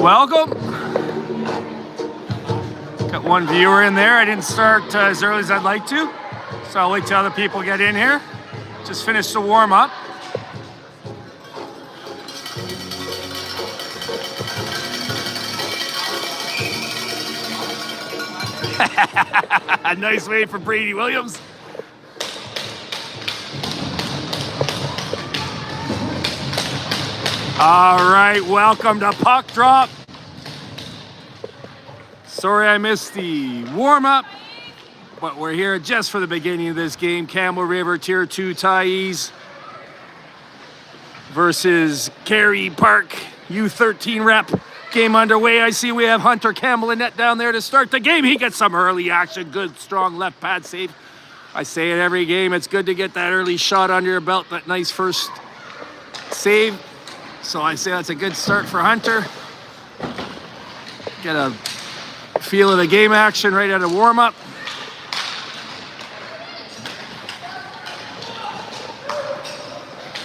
Welcome. Got one viewer in there. I didn't start as early as I'd like to, so I'll wait till other people get in here. Just finished the warm-up. Nice wave for Brady Williams. All right, welcome to Puck Drop. Sorry I missed the warm-up, but we're here just for the beginning of this game. Campbell River Tier 2 Tyees versus Kerry Park U13 rep. Game underway. I see we have Hunter Campbell in net down there to start the game. He gets some early action. Good, strong left pad save. I say it every game. It's good to get that early shot under your belt, that nice first save. So I say that's a good start for Hunter. Get a feel of the game action right out of warm-up.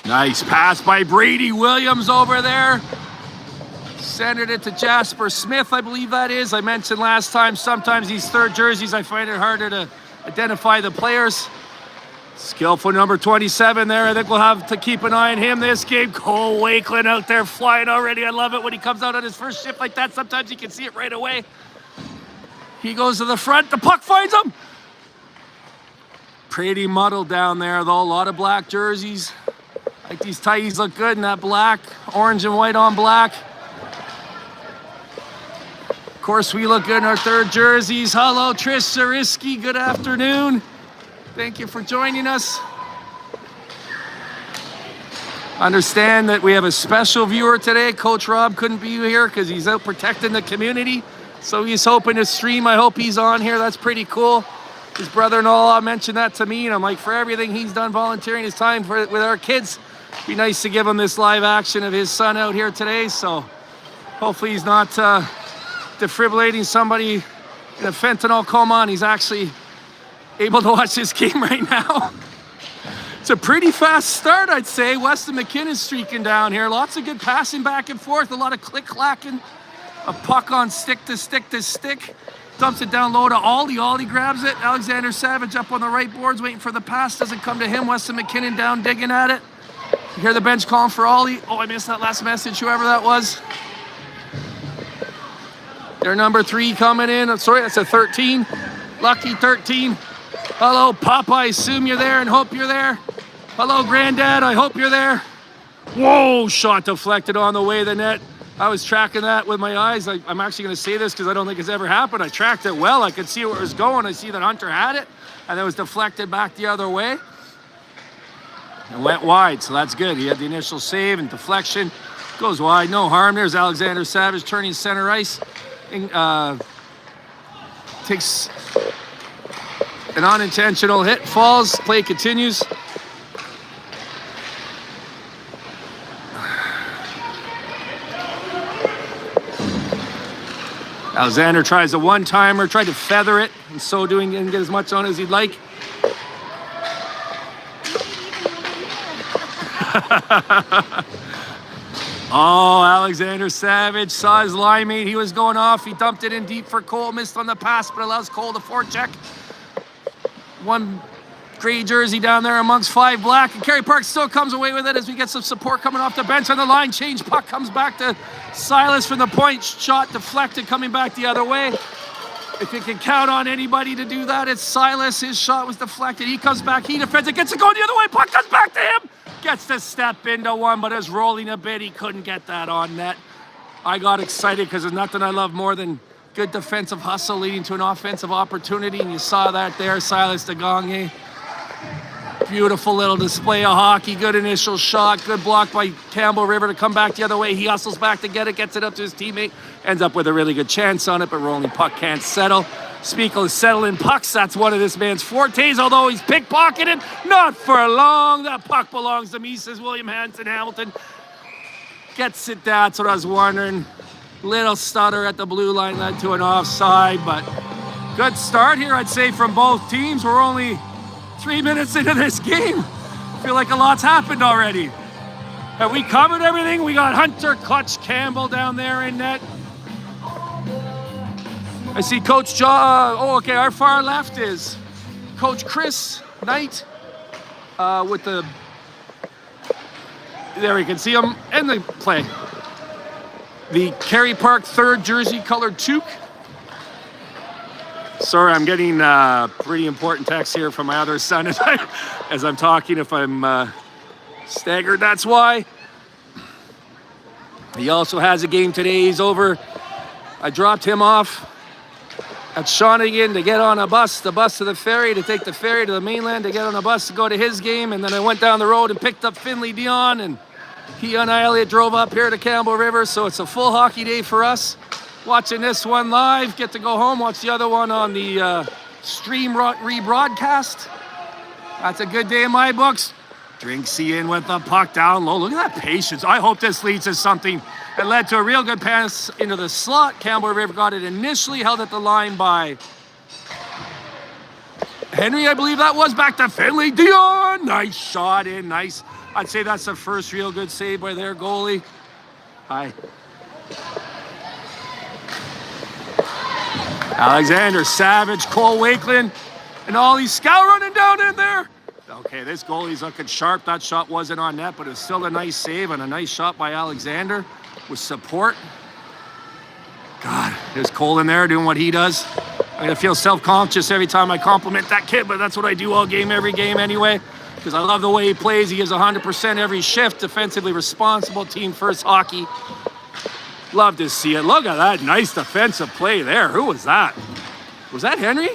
Nice pass by Brady Williams over there. Centered it to Jasper Smith, I believe that is. I mentioned last time, sometimes these third jerseys, I find it harder to identify the players. Skillful number 27 there. I think we'll have to keep an eye on him this game. Cole Wakeland out there flying already. I love it when he comes out on his first shift like that. Sometimes you can see it right away. He goes to the front. The puck finds him. Pretty muddled down there, though. A lot of black jerseys. Like these Tyees look good in that black, orange and white on black. Of course, we look good in our third jerseys. Hello, Trish Zariski. Good afternoon. Thank you for joining us. Understand that we have a special viewer today. Coach Rob couldn't be here because he's out protecting the community. So he's hoping to stream. I hope he's on here. That's pretty cool. His brother-in-law mentioned that to me, and I'm like, for everything he's done volunteering his time with our kids, it'd be nice to give him this live action of his son out here today. So hopefully he's not defibrillating somebody in a fentanyl coma, and he's actually able to watch this game right now. It's a pretty fast start, I'd say. Weston McKinnon streaking down here. Lots of good passing back and forth. A lot of click-clacking. A puck on stick to stick to stick. Dumps it down low to Ollie. Ollie grabs it. Alexander Savage up on the right boards, waiting for the pass. Doesn't come to him. Weston McKinnon down, digging at it. You hear the bench calling for Ollie. Oh, I missed that last message, whoever that was. Their number 3 coming in. Sorry, that's a 13. Lucky 13. Hello, Papa. I assume you're there and hope you're there. Hello, Granddad. I hope you're there. Whoa, shot deflected on the way to the net. I was tracking that with my eyes. I'm actually going to say this because I don't think it's ever happened. I tracked it well. I could see where it was going. I see that Hunter had it, and it was deflected back the other way. It went wide, so that's good. He had the initial save and deflection. Goes wide, no harm. There's Alexander Savage turning center ice. Takes an unintentional hit, falls, play continues. Alexander tries a one-timer, tried to feather it, and so doing didn't get as much on as he'd like. Oh, Alexander Savage saw his line mate. He was going off. He dumped it in deep for Cole. Missed on the pass, but allows Cole to forecheck. One gray jersey down there amongst 5 black. And Kerry Park still comes away with it as we get some support coming off the bench on the line. Change puck comes back to Silas from the point. Shot deflected coming back the other way. If you can count on anybody to do that, it's Silas. His shot was deflected. He comes back. He defends it. Gets it going the other way. Puck comes back to him. Gets to step into one, but is rolling a bit. He couldn't get that on net. I got excited because there's nothing I love more than good defensive hustle leading to an offensive opportunity, and you saw that there. Silas DeGonge. Beautiful little display of hockey. Good initial shot. Good block by Campbell River to come back the other way. He hustles back to get it. Gets it up to his teammate. Ends up with a really good chance on it, but rolling puck can't settle. Speaking of settling pucks, that's one of this man's fortes, although he's pickpocketed. Not for long. That puck belongs to me, says William Hanson Hamilton. Gets it down. That's what I was wondering. Little stutter at the blue line led to an offside, but good start here, I'd say, from both teams. We're only 3 minutes into this game. I feel like a lot's happened already. Have we covered everything? We got Hunter Clutch Campbell down there in net. I see Coach John. Oh, okay. Our far left is Coach Chris Knight with the. There we can see him in the play. The Kerry Park 3rd jersey colored toque. Sorry, I'm getting pretty important text here from my other son as I'm talking. If I'm staggered, that's why. He also has a game today. He's over. I dropped him off at Shawnigan to get on a bus, the bus to the ferry, to take the ferry to the mainland, to get on a bus to go to his game. And then I went down the road and picked up Finley Dion, and he and Elliot drove up here to Campbell River. So it's a full hockey day for us. Watching this one live, get to go home, watch the other one on the stream rebroadcast. That's a good day in my books. Drinksy in with the puck down low. Look at that patience. I hope this leads to something. It led to a real good pass into the slot. Campbell River got it initially, held at the line by Henry, I believe that was. Back to Finley Dion. Nice shot in, nice. I'd say that's the first real good save by their goalie. Hi. Alexander Savage, Cole Wakeland, and all these scout running down in there. Okay, this goalie's looking sharp. That shot wasn't on net, but it was still a nice save and a nice shot by Alexander with support. God, there's Cole in there doing what he does. I'm gonna feel self-conscious every time I compliment that kid, but that's what I do all game, every game anyway, because I love the way he plays. He gives 100% every shift, defensively responsible, team first hockey. Love to see it. Look at that nice defensive play there. Who was that? Was that Henry?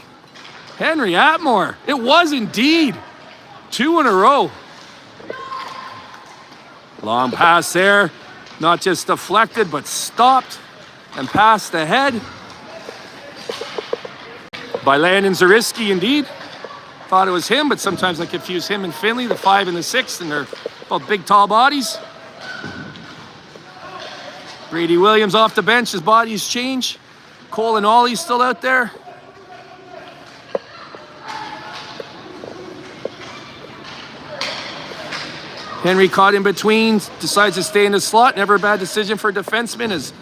Henry Atmore. It was indeed. 2 in a row. Long pass there. Not just deflected, but stopped and passed ahead by Landon Zariski, indeed. Thought it was him, but sometimes I confuse him and Finley, the 5 and the 6, and they're both big, tall bodies. Brady Williams off the bench, his body's changed. Cole and Ollie's still out there. Henry caught in between, decides to stay in the slot. Never a bad decision for a defenseman as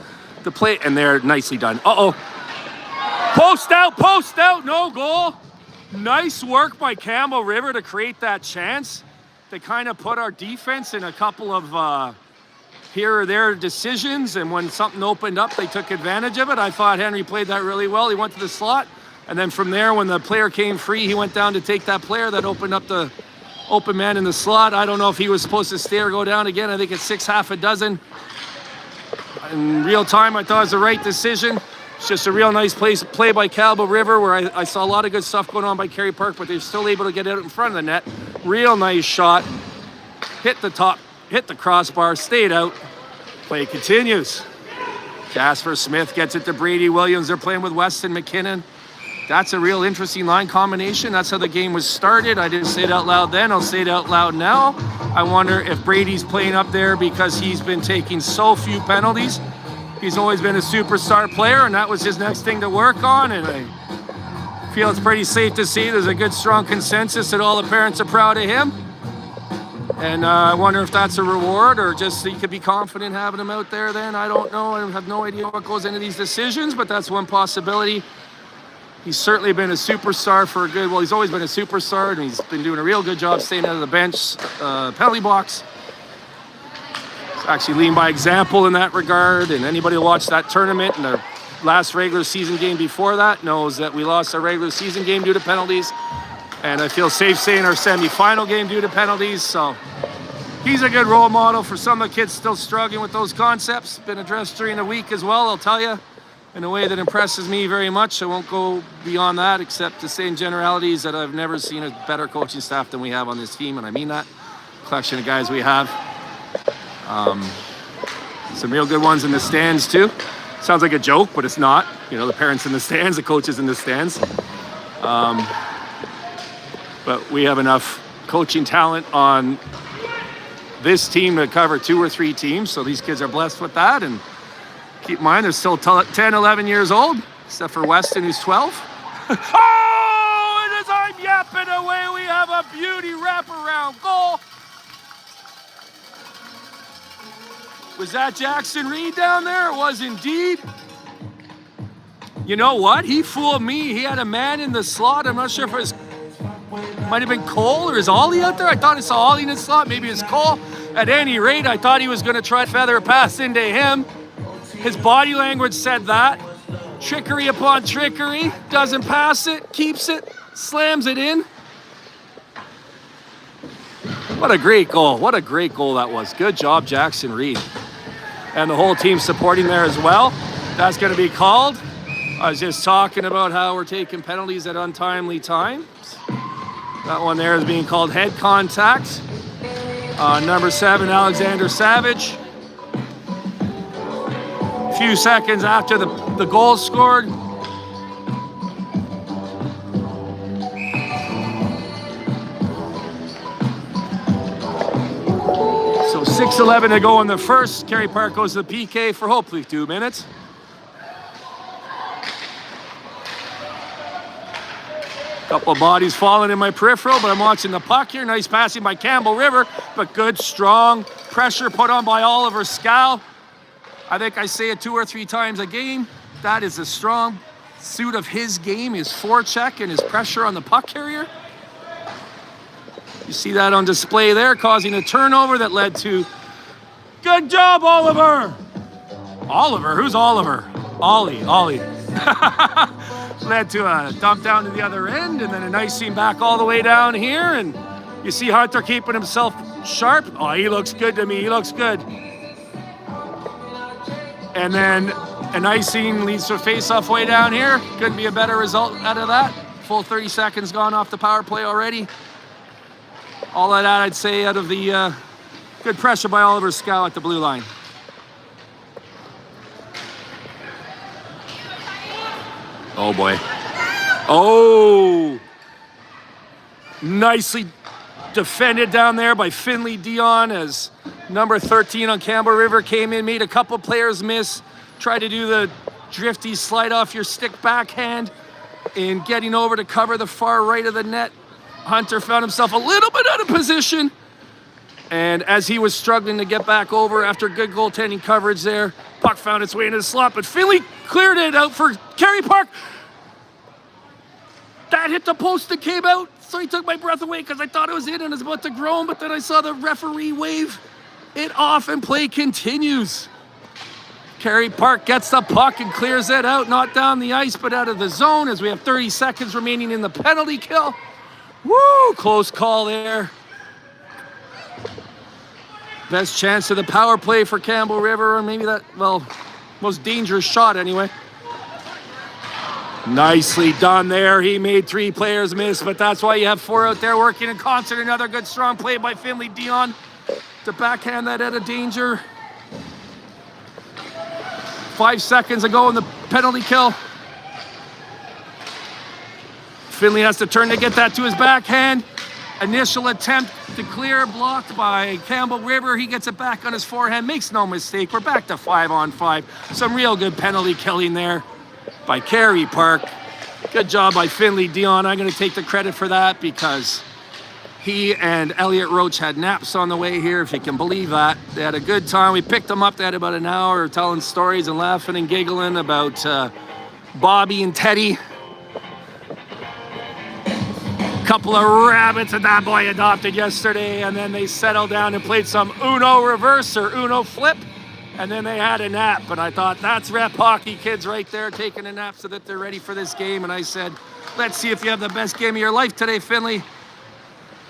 the play, and they're nicely done. Uh-oh. Post out, no goal. Nice work by Campbell River to create that chance. They kind of put our defense in a couple of here or there decisions, and when something opened up, they took advantage of it. I thought Henry played that really well. He went to the slot, and then from there, when the player came free, he went down to take that player that opened up the open man in the slot. I don't know if he was supposed to stay or go down again. I think it's 6 half a dozen. In real time, I thought it was the right decision. It's just a real nice play by Campbell River, where I saw a lot of good stuff going on by Kerry Park, but they're still able to get out in front of the net. Real nice shot. Hit the top, hit the crossbar, stayed out. Play continues. Jasper Smith gets it to Brady Williams. They're playing with Weston McKinnon. That's a real interesting line combination. That's how the game was started. I didn't say it out loud then. I'll say it out loud now. I wonder if Brady's playing up there because he's been taking so few penalties. He's always been a superstar player, and that was his next thing to work on. And I feel it's pretty safe to see there's a good, strong consensus that all the parents are proud of him. And I wonder if that's a reward or just so you could be confident having him out there then. I don't know. I have no idea what goes into these decisions, but that's one possibility. He's certainly been a superstar for a good, well, he's always been a superstar, and he's been doing a real good job staying out of the bench, penalty box. He's actually leading by example in that regard, and anybody who watched that tournament and the last regular season game before that knows that we lost our regular season game due to penalties, and I feel safe saying our semifinal game due to penalties, so he's a good role model for some of the kids still struggling with those concepts. Been addressed during the week as well, I'll tell you, in a way that impresses me very much. I won't go beyond that except to say in generalities that I've never seen a better coaching staff than we have on this team, and I mean that. Collection of guys we have. Some real good ones in the stands too. Sounds like a joke, but it's not. You know, the parents in the stands, the coaches in the stands. But we have enough coaching talent on this team to cover 2 or 3 teams, so these kids are blessed with that. And keep in mind, they're still 10, 11 years old, except for Weston, who's 12. Oh, and as I'm yapping away, we have a beauty wraparound goal. Was that Jackson Reed down there? It was indeed. You know what? He fooled me. He had a man in the slot. I'm not sure if it was, might have been Cole or is Ollie out there? I thought I saw Ollie in the slot. Maybe it's Cole. At any rate, I thought he was going to try to feather a pass into him. His body language said that. Trickery upon trickery. Doesn't pass it. Keeps it. Slams it in. What a great goal. What a great goal that was. Good job, Jackson Reed. And the whole team supporting there as well. That's going to be called. I was just talking about how we're taking penalties at untimely times. That one there is being called head contact. Number 7, Alexander Savage. A few seconds after the goal scored. So 6:11 to go in the first. Kerry Park goes to the PK for hopefully 2 minutes. Couple of bodies falling in my peripheral, but I'm watching the puck here. Nice passing by Campbell River, but good, strong pressure put on by Oliver Scow. I think I say it 2 or 3 times a game. That is a strong suit of his game, his forecheck and his pressure on the puck carrier. You see that on display there, causing a turnover that led to... Good job, Oliver! Oliver? Who's Oliver? Ollie. Led to a dump down to the other end, and then a nice seam back all the way down here. And you see Hunter keeping himself sharp. Oh, he looks good to me. He looks good. And then an icing leads to a face-off way down here. Couldn't be a better result out of that. Full 30 seconds gone off the power play already. All of that, I'd say, out of the good pressure by Oliver Scow at the blue line. Oh boy. Oh! Nicely defended down there by Finley Dion as number 13 on Campbell River came in, made a couple players miss, tried to do the drifty slide off your stick backhand in getting over to cover the far right of the net. Hunter found himself a little bit out of position, and as he was struggling to get back over after good goaltending coverage there, puck found its way into the slot, but Finley cleared it out for Kerry Park. That hit the post and came out, so he took my breath away because I thought it was in and I was about to groan, but then I saw the referee wave it off and play continues. Kerry Park gets the puck and clears it out, not down the ice, but out of the zone as we have 30 seconds remaining in the penalty kill. Woo, close call there. Best chance of the power play for Campbell River, or maybe that, well, most dangerous shot anyway. Nicely done there. He made 3 players miss, but that's why you have 4 out there working in concert. Another good strong play by Finley Dion to backhand that out of danger. 5 seconds ago in the penalty kill. Finley has to turn to get that to his backhand. Initial attempt to clear, blocked by Campbell River. He gets it back on his forehand, makes no mistake. We're back to 5-on-5. Some real good penalty killing there by Kerry Park. Good job by Finley Dion. I'm going to take the credit for that because he and Elliot Roach had naps on the way here, if you can believe that. They had a good time. We picked them up. They had about an hour telling stories and laughing and giggling about Bobby and Teddy. Couple of rabbits that that boy adopted yesterday, and then they settled down and played some Uno reverse or Uno flip, and then they had a nap. And I thought, that's rep hockey kids right there taking a nap so that they're ready for this game. And I said, let's see if you have the best game of your life today, Finley.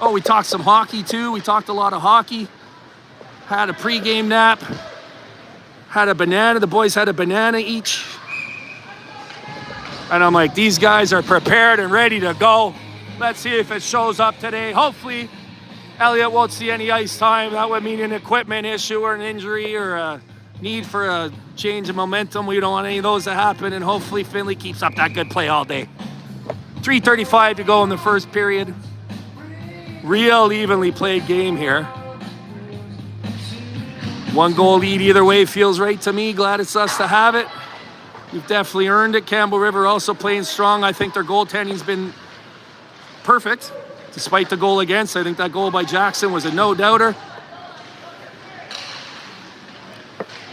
Oh, we talked some hockey too. We talked a lot of hockey. Had a pregame nap. Had a banana. The boys had a banana each. And I'm like, these guys are prepared and ready to go. Let's see if it shows up today. Hopefully, Elliot won't see any ice time. That would mean an equipment issue or an injury or a need for a change of momentum. We don't want any of those to happen. And hopefully, Finley keeps up that good play all day. 3:35 to go in the first period. Real evenly played game here. 1 goal lead either way feels right to me. Glad it's us to have it. We've definitely earned it. Campbell River also playing strong. I think their goaltending's been perfect, despite the goal against. I think that goal by Jackson was a no-doubter.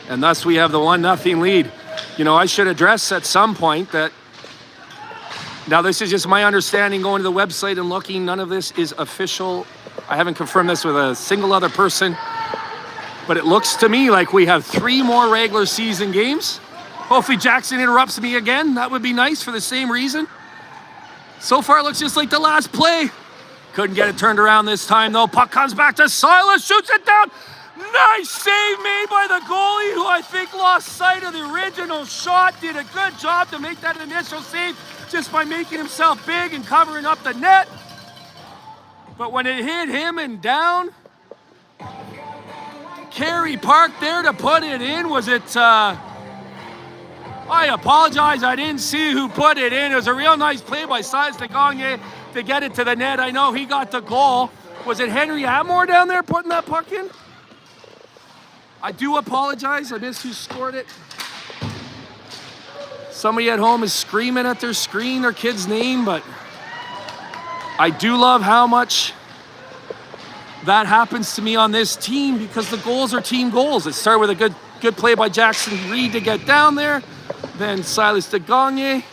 And thus we have the 1-0 lead. You know, I should address at some point that, now this is just my understanding going to the website and looking, none of this is official. I haven't confirmed this with a single other person, but it looks to me like we have 3 more regular season games. Hopefully Jackson interrupts me again. That would be nice for the same reason. So far, it looks just like the last play. Couldn't get it turned around this time, though. Puck comes back to Silas, shoots it down. Nice save made by the goalie, who I think lost sight of the original shot. Did a good job to make that initial save just by making himself big and covering up the net. But when it hit him and down, Kerry parked there to put it in. Was it... I apologize, I didn't see who put it in. It was a real nice play by Silas Gagne to get it to the net. I know he got the goal. Was it Henry Atmore down there putting that puck in? I do apologize. I missed who scored it. Somebody at home is screaming at their screen their kid's name, but I do love how much that happens to me on this team because the goals are team goals. It started with a good play by Jackson Reed to get down there. Then Silas Gagne,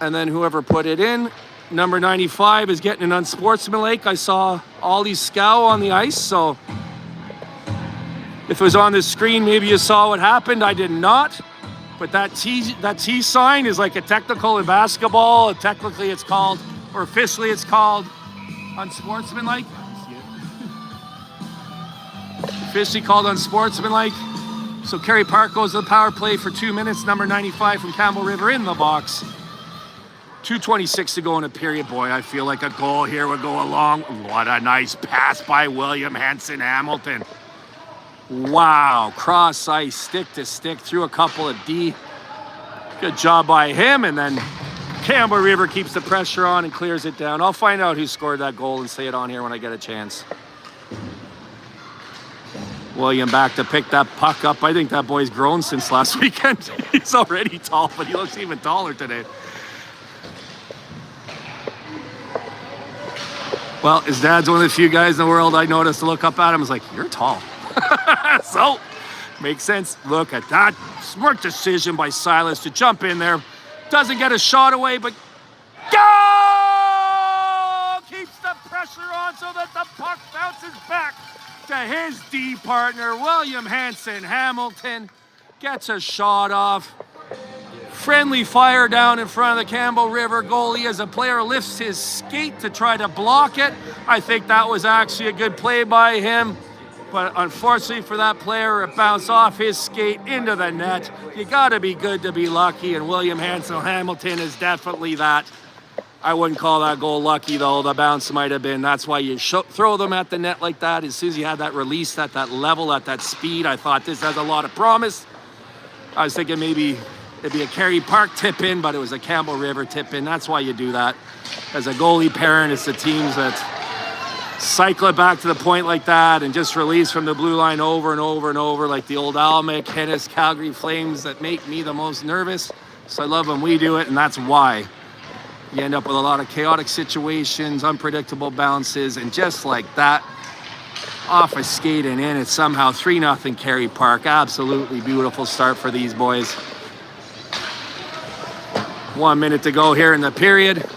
and then whoever put it in. Number 95 is getting an unsportsmanlike. I saw Ollie Scow on the ice, so if it was on the screen, maybe you saw what happened. I did not, but that T sign is like a technical in basketball. Technically it's called, or officially it's called, unsportsmanlike. Officially called unsportsmanlike. So Kerry Park goes to the power play for 2 minutes. Number 95 from Campbell River in the box. 2:26 to go in a period. Boy, I feel like a goal here would go along. What a nice pass by William Henson Hamilton. Wow, cross ice, stick to stick, through a couple of D. Good job by him, and then Campbell River keeps the pressure on and clears it down. I'll find out who scored that goal and say it on here when I get a chance. William back to pick that puck up. I think that boy's grown since last weekend. He's already tall, but he looks even taller today. Well, his dad's one of the few guys in the world I noticed to look up at him. I was like, you're tall. So, makes sense. Look at that. Smart decision by Silas to jump in there. Doesn't get a shot away, but go! Keeps the pressure on so that the puck bounces back to his D partner, William Henson Hamilton. Gets a shot off. Friendly fire down in front of the Campbell River goalie as a player lifts his skate to try to block it. I think that was actually a good play by him, but unfortunately for that player, it bounced off his skate into the net. You gotta be good to be lucky, and William Henson Hamilton is definitely that. I wouldn't call that goal lucky, though. The bounce might have been. That's why you throw them at the net like that. As soon as you had that release at that level, at that speed, I thought this has a lot of promise. I was thinking maybe it'd be a Kerry Park tip-in, but it was a Campbell River tip-in. That's why you do that. As a goalie parent, it's the teams that cycle it back to the point like that and just release from the blue line over and over and over, like the old Almac, Hennis, Calgary Flames, that make me the most nervous. So I love when we do it, and that's why. You end up with a lot of chaotic situations, unpredictable bounces, and just like that, off a skate and in, it's somehow 3-0 Kerry Park. Absolutely beautiful start for these boys. 1 minute to go here in the period.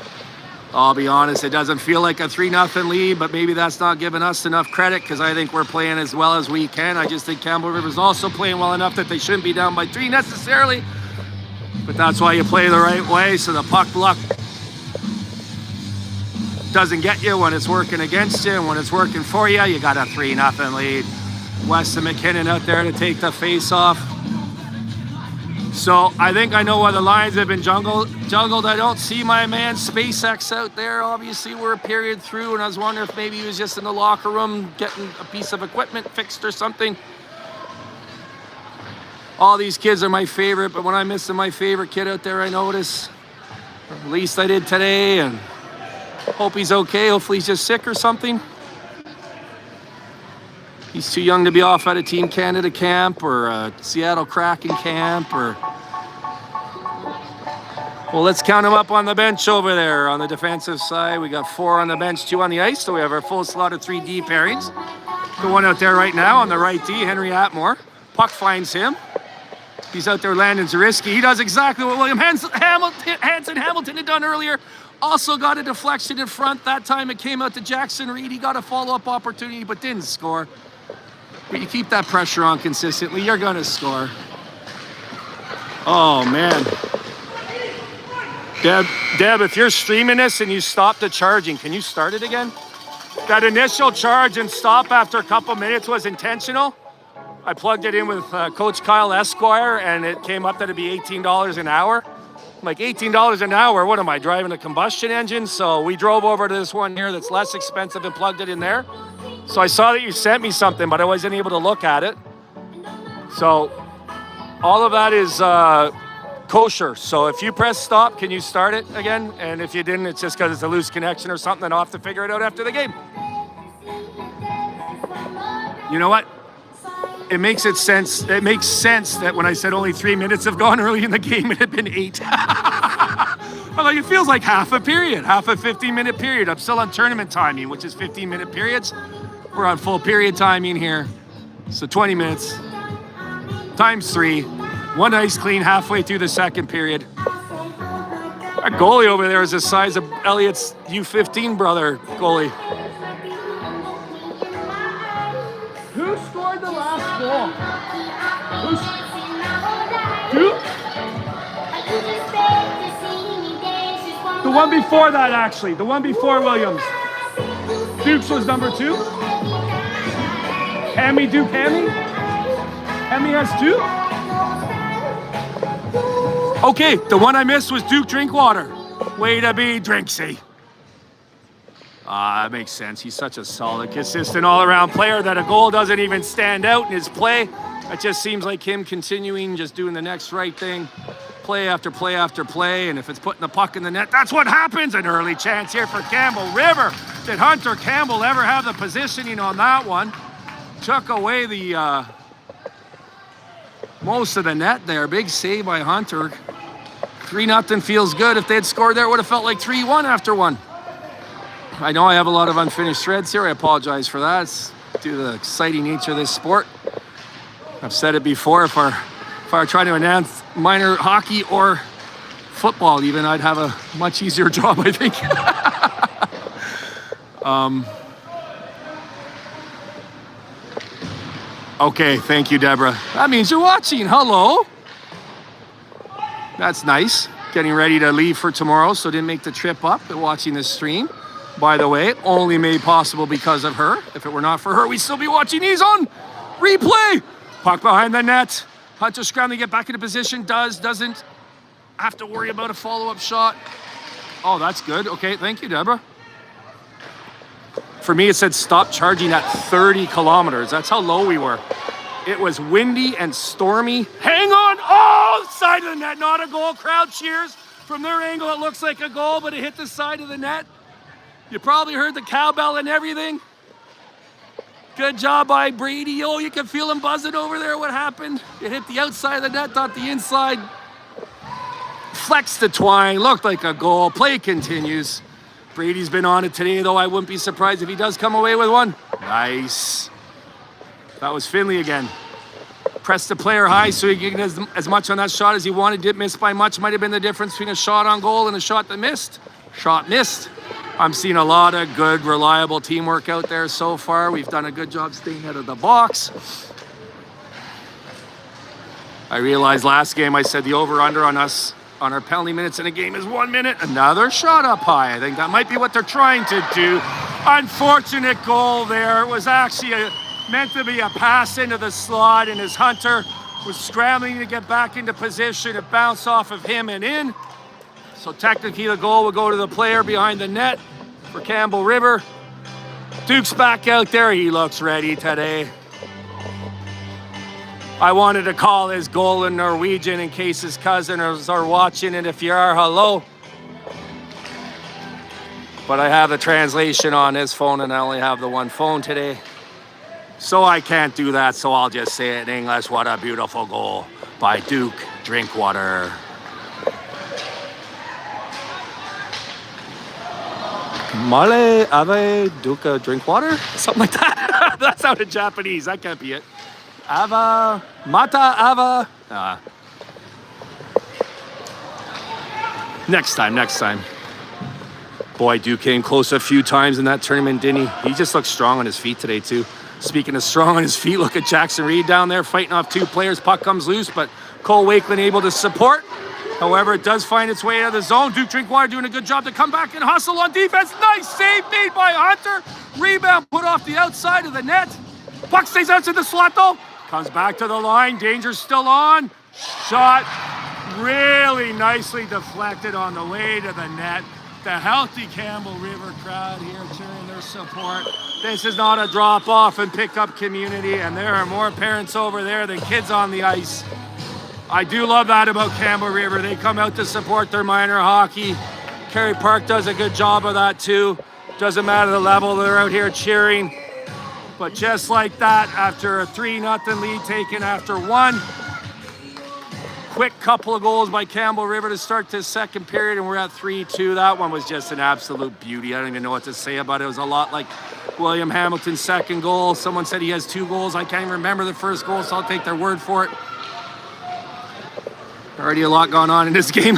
I'll be honest, it doesn't feel like a 3-0 lead, but maybe that's not giving us enough credit because I think we're playing as well as we can. I just think Campbell River's also playing well enough that they shouldn't be down by 3 necessarily, but that's why you play the right way, so the puck luck doesn't get you when it's working against you, and when it's working for you, you got a 3-0 lead. Weston McKinnon out there to take the face off. So I think I know why the lines have been juggled. I don't see my man SpaceX out there. Obviously, we're a period through, and I was wondering if maybe he was just in the locker room getting a piece of equipment fixed or something. All these kids are my favorite, but when I'm missing my favorite kid out there, I notice. At least I did today, and hope he's okay. Hopefully he's just sick or something. He's too young to be off at a Team Canada camp or a Seattle Kraken camp or... Well, let's count them up on the bench over there. On the defensive side, we got 4 on the bench, 2 on the ice. So we have our full slot of 3 D pairings. The one out there right now on the right D, Henry Atmore. Puck finds him. He's out there landing Zariski. He does exactly what William Hamilton had done earlier. Also got a deflection in front. That time it came out to Jackson Reed. He got a follow-up opportunity, but didn't score. But you keep that pressure on consistently, you're going to score. Oh, man. Deb, if you're streaming this and you stop the charging, can you start it again? That initial charge and stop after a couple minutes was intentional. I plugged it in with Coach Kyle Esquire, and it came up that it'd be $18 an hour. I'm like, $18 an hour? What am I, driving a combustion engine? So we drove over to this one here that's less expensive and plugged it in there. So I saw that you sent me something, but I wasn't able to look at it. So all of that is kosher. So if you press stop, can you start it again? And if you didn't, it's just because it's a loose connection or something, and I'll have to figure it out after the game. You know what? It makes sense that when I said only 3 minutes have gone early in the game, it had been 8. I'm like, it feels like half a period, half a 15-minute period. I'm still on tournament timing, which is 15-minute periods. We're on full period timing here. So 20 minutes times 3. One ice clean halfway through the second period. Our goalie over there is the size of Elliot's U13 brother goalie. Who scored the last goal? The one before that, actually. The one before Williams. Dukes was number 2. Hammy Duke Hammy? Hammy has 2? Okay, the one I missed was Duke Drinkwater. Way to be Drinksy. That makes sense. He's such a solid, consistent, all-around player that a goal doesn't even stand out in his play. It just seems like him continuing, just doing the next right thing, play after play after play, and if it's putting the puck in the net, that's what happens. An early chance here for Campbell River. Did Hunter Campbell ever have the positioning on that one? Took away the most of the net there. Big save by Hunter. 3-0 feels good. If they had scored there, it would have felt like 3-1 after one. I know I have a lot of unfinished threads here. I apologize for that. It's due to the exciting nature of this sport. I've said it before. If I were trying to announce minor hockey or football even, I'd have a much easier job, I think. Okay, thank you, Deborah. That means you're watching. Hello. That's nice. Getting ready to leave for tomorrow, so didn't make the trip up, but watching this stream. By the way, only made possible because of her. If it were not for her, we'd still be watching these on replay. Puck behind the net. Hunter scrambling to get back into position. Doesn't have to worry about a follow-up shot. Oh, that's good. Okay, thank you, Deborah. For me, it said stop charging at 30 kilometers. That's how low we were. It was windy and stormy. Hang on. Oh, side of the net. Not a goal. Crowd cheers. From their angle, it looks like a goal, but it hit the side of the net. You probably heard the cowbell and everything. Good job by Brady. Oh, you can feel him buzzing over there. What happened? It hit the outside of the net, not the inside. Flex the twine. Looked like a goal. Play continues. Brady's been on it today, though. I wouldn't be surprised if he does come away with one. Nice. That was Finley again. Pressed the player high so he could get as much on that shot as he wanted. Didn't miss by much. Might have been the difference between a shot on goal and a shot that missed. Shot missed. I'm seeing a lot of good, reliable teamwork out there so far. We've done a good job staying out of the box. I realized last game I said the over-under on us on our penalty minutes in a game is 1 minute. Another shot up high. I think that might be what they're trying to do. Unfortunate goal there. It was actually meant to be a pass into the slot, and as Hunter was scrambling to get back into position, it bounced off of him and in. So technically the goal will go to the player behind the net for Campbell River. Duke's back out there. He looks ready today. I wanted to call his goal in Norwegian in case his cousins are watching, and if you are, hello. But I have the translation on his phone, and I only have the one phone today. So I can't do that, so I'll just say it in English. What a beautiful goal by Duke Drinkwater. Male ave Duke Drinkwater? Something like that. That sounded Japanese. That can't be it. Ava, mata ava. Next time. Boy, Duke came close a few times in that tournament, didn't he? He just looks strong on his feet today, too. Speaking of strong on his feet, look at Jackson Reed down there fighting off 2 players. Puck comes loose, but Cole Wakeland able to support. However, it does find its way out of the zone. Duke Drinkwater doing a good job to come back and hustle on defense. Nice save made by Hunter. Rebound put off the outside of the net. Puck stays outside the slot, though. Comes back to the line. Danger's still on. Shot really nicely deflected on the way to the net. The healthy Campbell River crowd here cheering their support. This is not a drop-off and pick-up community, and there are more parents over there than kids on the ice. I do love that about Campbell River. They come out to support their minor hockey. Kerry Park does a good job of that too. Doesn't matter the level, they're out here cheering. But just like that, after a 3-0 lead taken after 1, quick couple of goals by Campbell River to start this second period, and we're at 3-2. That one was just an absolute beauty. I don't even know what to say about it. It was a lot like William Hamilton's second goal. Someone said he has 2 goals. I can't even remember the first goal, so I'll take their word for it. Already a lot going on in this game.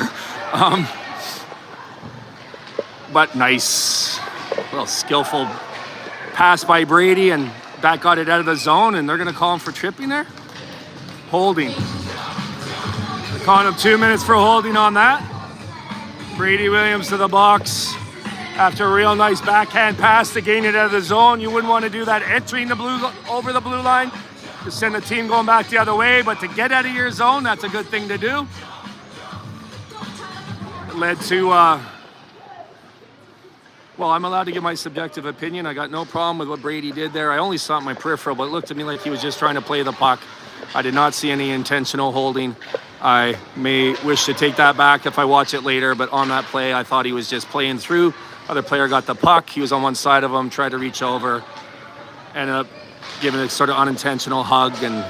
But nice, little skillful pass by Brady, and that got it out of the zone, and they're going to call him for tripping there. Holding. Calling him 2 minutes for holding on that. Brady Williams to the box after a real nice backhand pass to gain it out of the zone. You wouldn't want to do that entering the blue over the blue line to send the team going back the other way, but to get out of your zone, that's a good thing to do. It led to, well, I'm allowed to give my subjective opinion. I got no problem with what Brady did there. I only saw it in my peripheral, but it looked to me like he was just trying to play the puck. I did not see any intentional holding. I may wish to take that back if I watch it later, but on that play, I thought he was just playing through. Other player got the puck. He was on one side of him, tried to reach over, ended up giving a sort of unintentional hug, and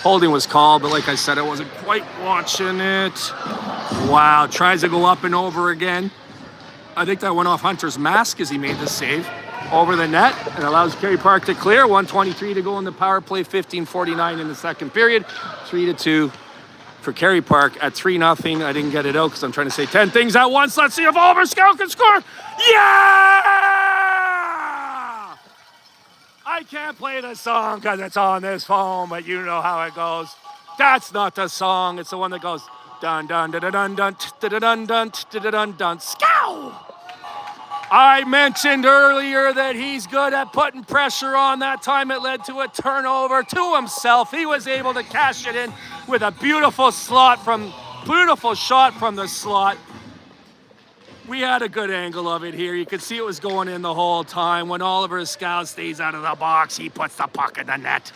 holding was called, but like I said, I wasn't quite watching it. Wow, tries to go up and over again. I think that went off Hunter's mask as he made the save over the net and allows Kerry Park to clear. 1:23 to go in the power play, 15:49 in the second period. 3-2 for Kerry Park at 3-0. I didn't get it out because I'm trying to say 10 things at once. Let's see if Oliver Scout can score. Yeah! I can't play the song because it's on this phone, but you know how it goes. That's not the song. It's the one that goes dun dun dun dun dun dun dun dun dun dun dun. Scow! I mentioned earlier that he's good at putting pressure on. That time it led to a turnover to himself. He was able to cash it in with a beautiful shot from the slot. We had a good angle of it here. You could see it was going in the whole time. When Oliver Scout stays out of the box, he puts the puck in the net.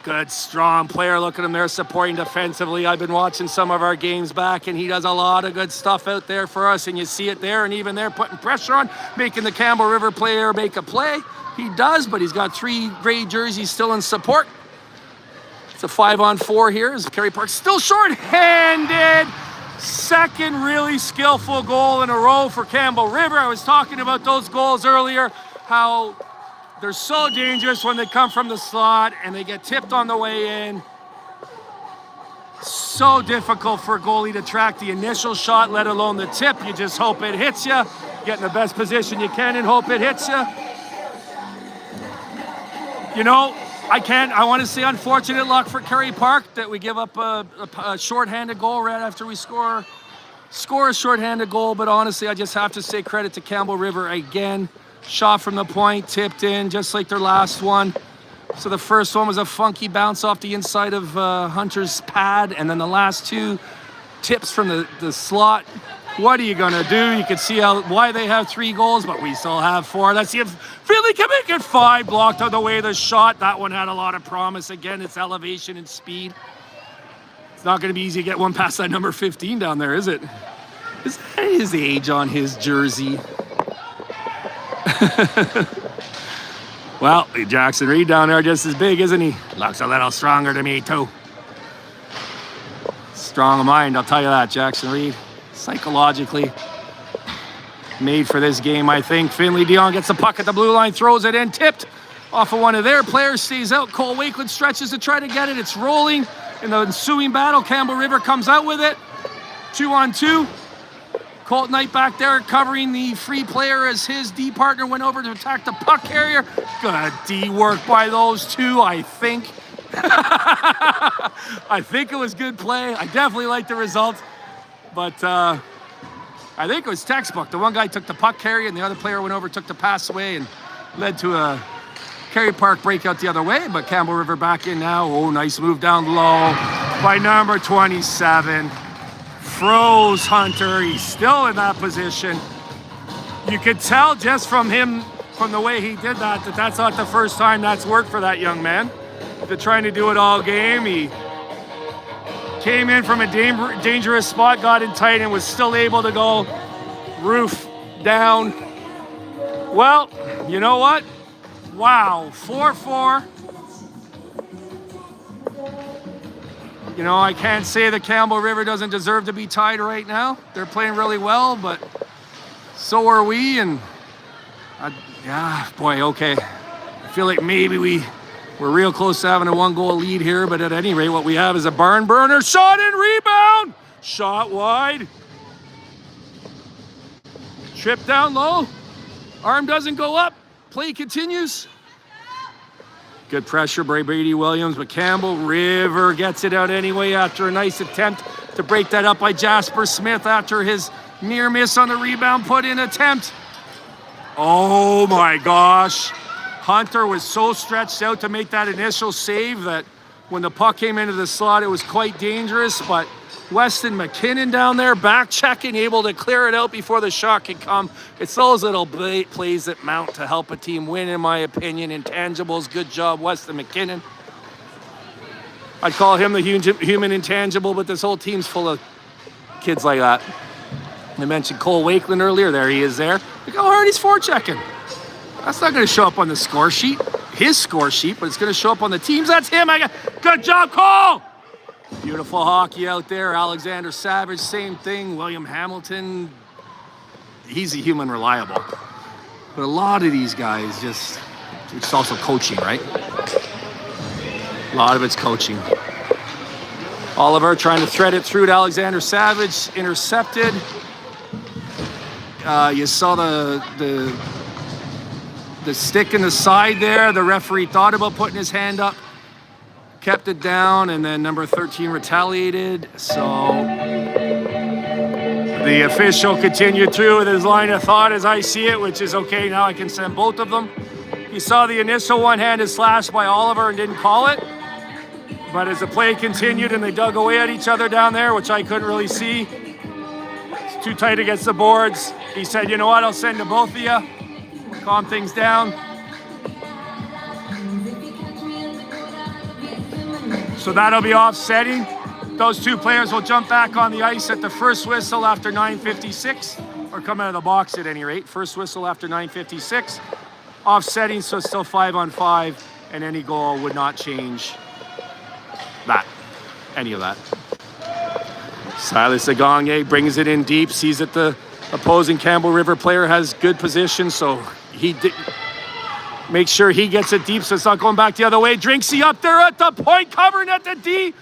Good, strong player. Look at him there supporting defensively. I've been watching some of our games back, and he does a lot of good stuff out there for us, and you see it there, and even there putting pressure on, making the Campbell River player make a play. He does, but he's got 3 gray jerseys still in support. It's a 5-on-4 here as Kerry Park still short-handed. Second really skillful goal in a row for Campbell River. I was talking about those goals earlier, how they're so dangerous when they come from the slot and they get tipped on the way in. So difficult for a goalie to track the initial shot, let alone the tip. You just hope it hits you. Get in the best position you can and hope it hits you. You know, I want to say unfortunate luck for Kerry Park that we give up a shorthanded goal right after we score a shorthanded goal. But honestly, I just have to say credit to Campbell River again. Shot from the point, tipped in, just like their last one. So the first one was a funky bounce off the inside of Hunter's pad, and then the last 2 tips from the slot. What are you gonna do? You can see why they have 3 goals, but we still have 4. Let's see if Philly can make it 5. Blocked out the way of the shot. That one had a lot of promise. Again, it's elevation and speed. It's not gonna be easy to get one past that number 15 down there, is it? Is that his age on his jersey? Well, Jackson Reed down there just as big, isn't he? Looks a little stronger to me, too. Strong of mind, I'll tell you that, Jackson Reed. Psychologically made for this game, I think. Finley Dion gets the puck at the blue line, throws it in, tipped off of one of their players, stays out. Cole Wakeland stretches to try to get it. It's rolling. In the ensuing battle, Campbell River comes out with it. 2-on-2. Colt Knight back there covering the free player as his D partner went over to attack the puck carrier. Good D work by those two, I think. I think it was good play. I definitely like the result. But I think it was textbook. The one guy took the puck carry and the other player went over, took the pass away, and led to a Kerry Park breakout the other way. But Campbell River back in now. Oh, nice move down low by number 27. Froze Hunter. He's still in that position. You could tell just from him, from the way he did that, that's not the first time that's worked for that young man. They're trying to do it all game. He came in from a dangerous spot, got in tight, and was still able to go roof down. Well, you know what? Wow, 4-4. You know, I can't say that Campbell River doesn't deserve to be tied right now. They're playing really well, but so are we. And yeah, boy, okay. I feel like maybe we're real close to having a 1-goal lead here, but at any rate, what we have is a barn burner. Shot and rebound. Shot wide. Trip down low. Arm doesn't go up. Play continues. Good pressure by Brady Williams, but Campbell River gets it out anyway after a nice attempt to break that up by Jasper Smith after his near miss on the rebound put in attempt. Oh my gosh. Hunter was so stretched out to make that initial save that when the puck came into the slot, it was quite dangerous, but Weston McKinnon down there back checking, able to clear it out before the shot could come. It's those little plays that mount to help a team win, in my opinion. Intangibles, good job, Weston McKinnon. I'd call him the human intangible, but this whole team's full of kids like that. I mentioned Cole Wakeland earlier. There he is there. Look how hard he's forechecking. That's not going to show up on the score sheet, his score sheet, but it's going to show up on the team's. That's him. Good job, Cole! Beautiful hockey out there. Alexander Savage, same thing. William Hamilton, he's a human reliable. But a lot of these guys just, it's also coaching, right? A lot of it's coaching. Oliver trying to thread it through to Alexander Savage, intercepted. You saw the stick in the side there. The referee thought about putting his hand up, kept it down, and then number 13 retaliated. So the official continued through with his line of thought as I see it, which is okay, now I can send both of them. He saw the initial one-handed slash by Oliver and didn't call it. But as the play continued and they dug away at each other down there, which I couldn't really see, it's too tight against the boards, he said, you know what, I'll send to both of you. Calm things down. So that'll be offsetting. Those two players will jump back on the ice at the first whistle after 9:56, or come out of the box at any rate. First whistle after 9:56. Offsetting, so it's still 5-on-5, and any goal would not change that, any of that. Silas Agonye brings it in deep, sees that the opposing Campbell River player has good position, so he make sure he gets it deep so it's not going back the other way. Drinksy up there at the point, covering at the D.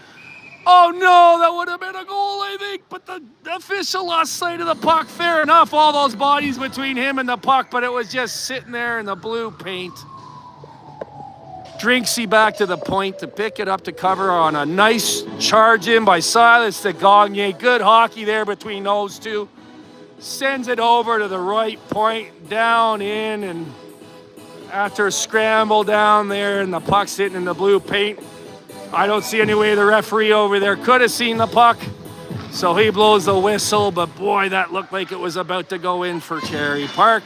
Oh no, that would have been a goal, I think, but the official lost sight of the puck. Fair enough, all those bodies between him and the puck, but it was just sitting there in the blue paint. Drinksy back to the point to pick it up to cover on a nice charge in by Silas Gagne. Good hockey there between those two. Sends it over to the right point, down in, and after a scramble down there and the puck sitting in the blue paint, I don't see any way the referee over there could have seen the puck. So he blows the whistle, but boy, that looked like it was about to go in for Kerry Park.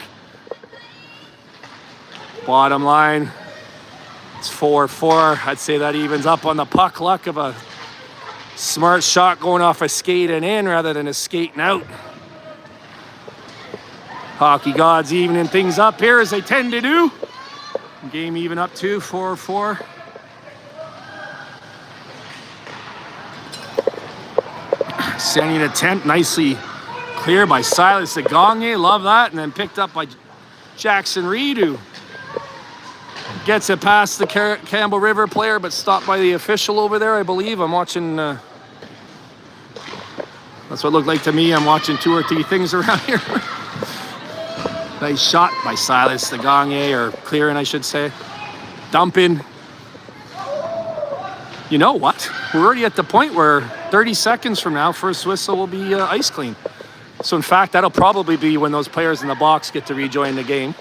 Bottom line, it's 4-4. I'd say that evens up on the puck luck of a smart shot going off a skate and in rather than a skating out. Hockey gods evening things up here as they tend to do. Game even up to 4-4. Sending attempt nicely clear by Silas Gagne. Love that. And then picked up by Jackson Reed, who gets it past the Campbell River player, but stopped by the official over there, I believe. I'm watching, let's That's what it looked like to me. I'm watching 2 or 3 things around here. Nice shot by Silas Gagne, or clearing, I should say. Dumping. You know what? We're already at the point where 30 seconds from now, first whistle will be ice clean. So in fact, that'll probably be when those players in the box get to rejoin the game.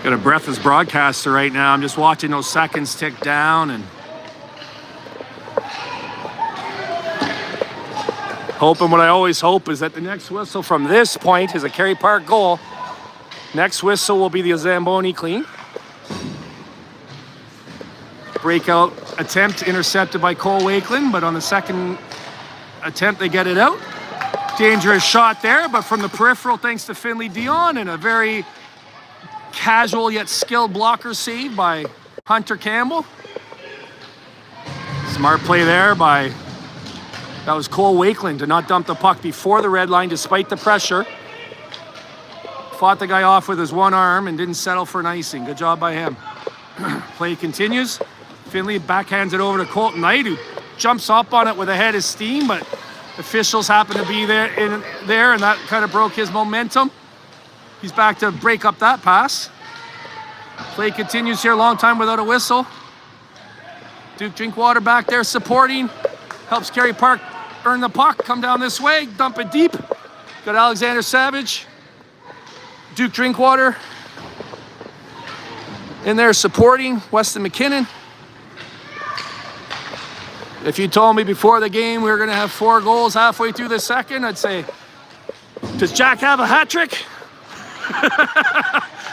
Got a breathless broadcaster right now. I'm just watching those seconds tick down and hoping, what I always hope is that the next whistle from this point is a Kerry Park goal. Next whistle will be the Zamboni clean. Breakout attempt intercepted by Cole Wakeland, but on the second attempt they get it out. Dangerous shot there, but from the peripheral thanks to Finley Dion, and a very casual yet skilled blocker save by Hunter Campbell. Smart play there by, that was Cole Wakeland, to not dump the puck before the red line despite the pressure. Fought the guy off with his one arm and didn't settle for an icing. Good job by him. Play continues. Finley backhands it over to Colton Knight, who jumps up on it with a head of steam, but officials happen to be there, and that kind of broke his momentum. He's back to break up that pass. Play continues here, long time without a whistle. Duke Drinkwater back there supporting. Helps Kerry Park earn the puck, come down this way, dump it deep. Got Alexander Savage. Duke Drinkwater in there supporting Weston McKinnon. If you told me before the game we were going to have 4 goals halfway through the second, I'd say, does Jack have a hat trick?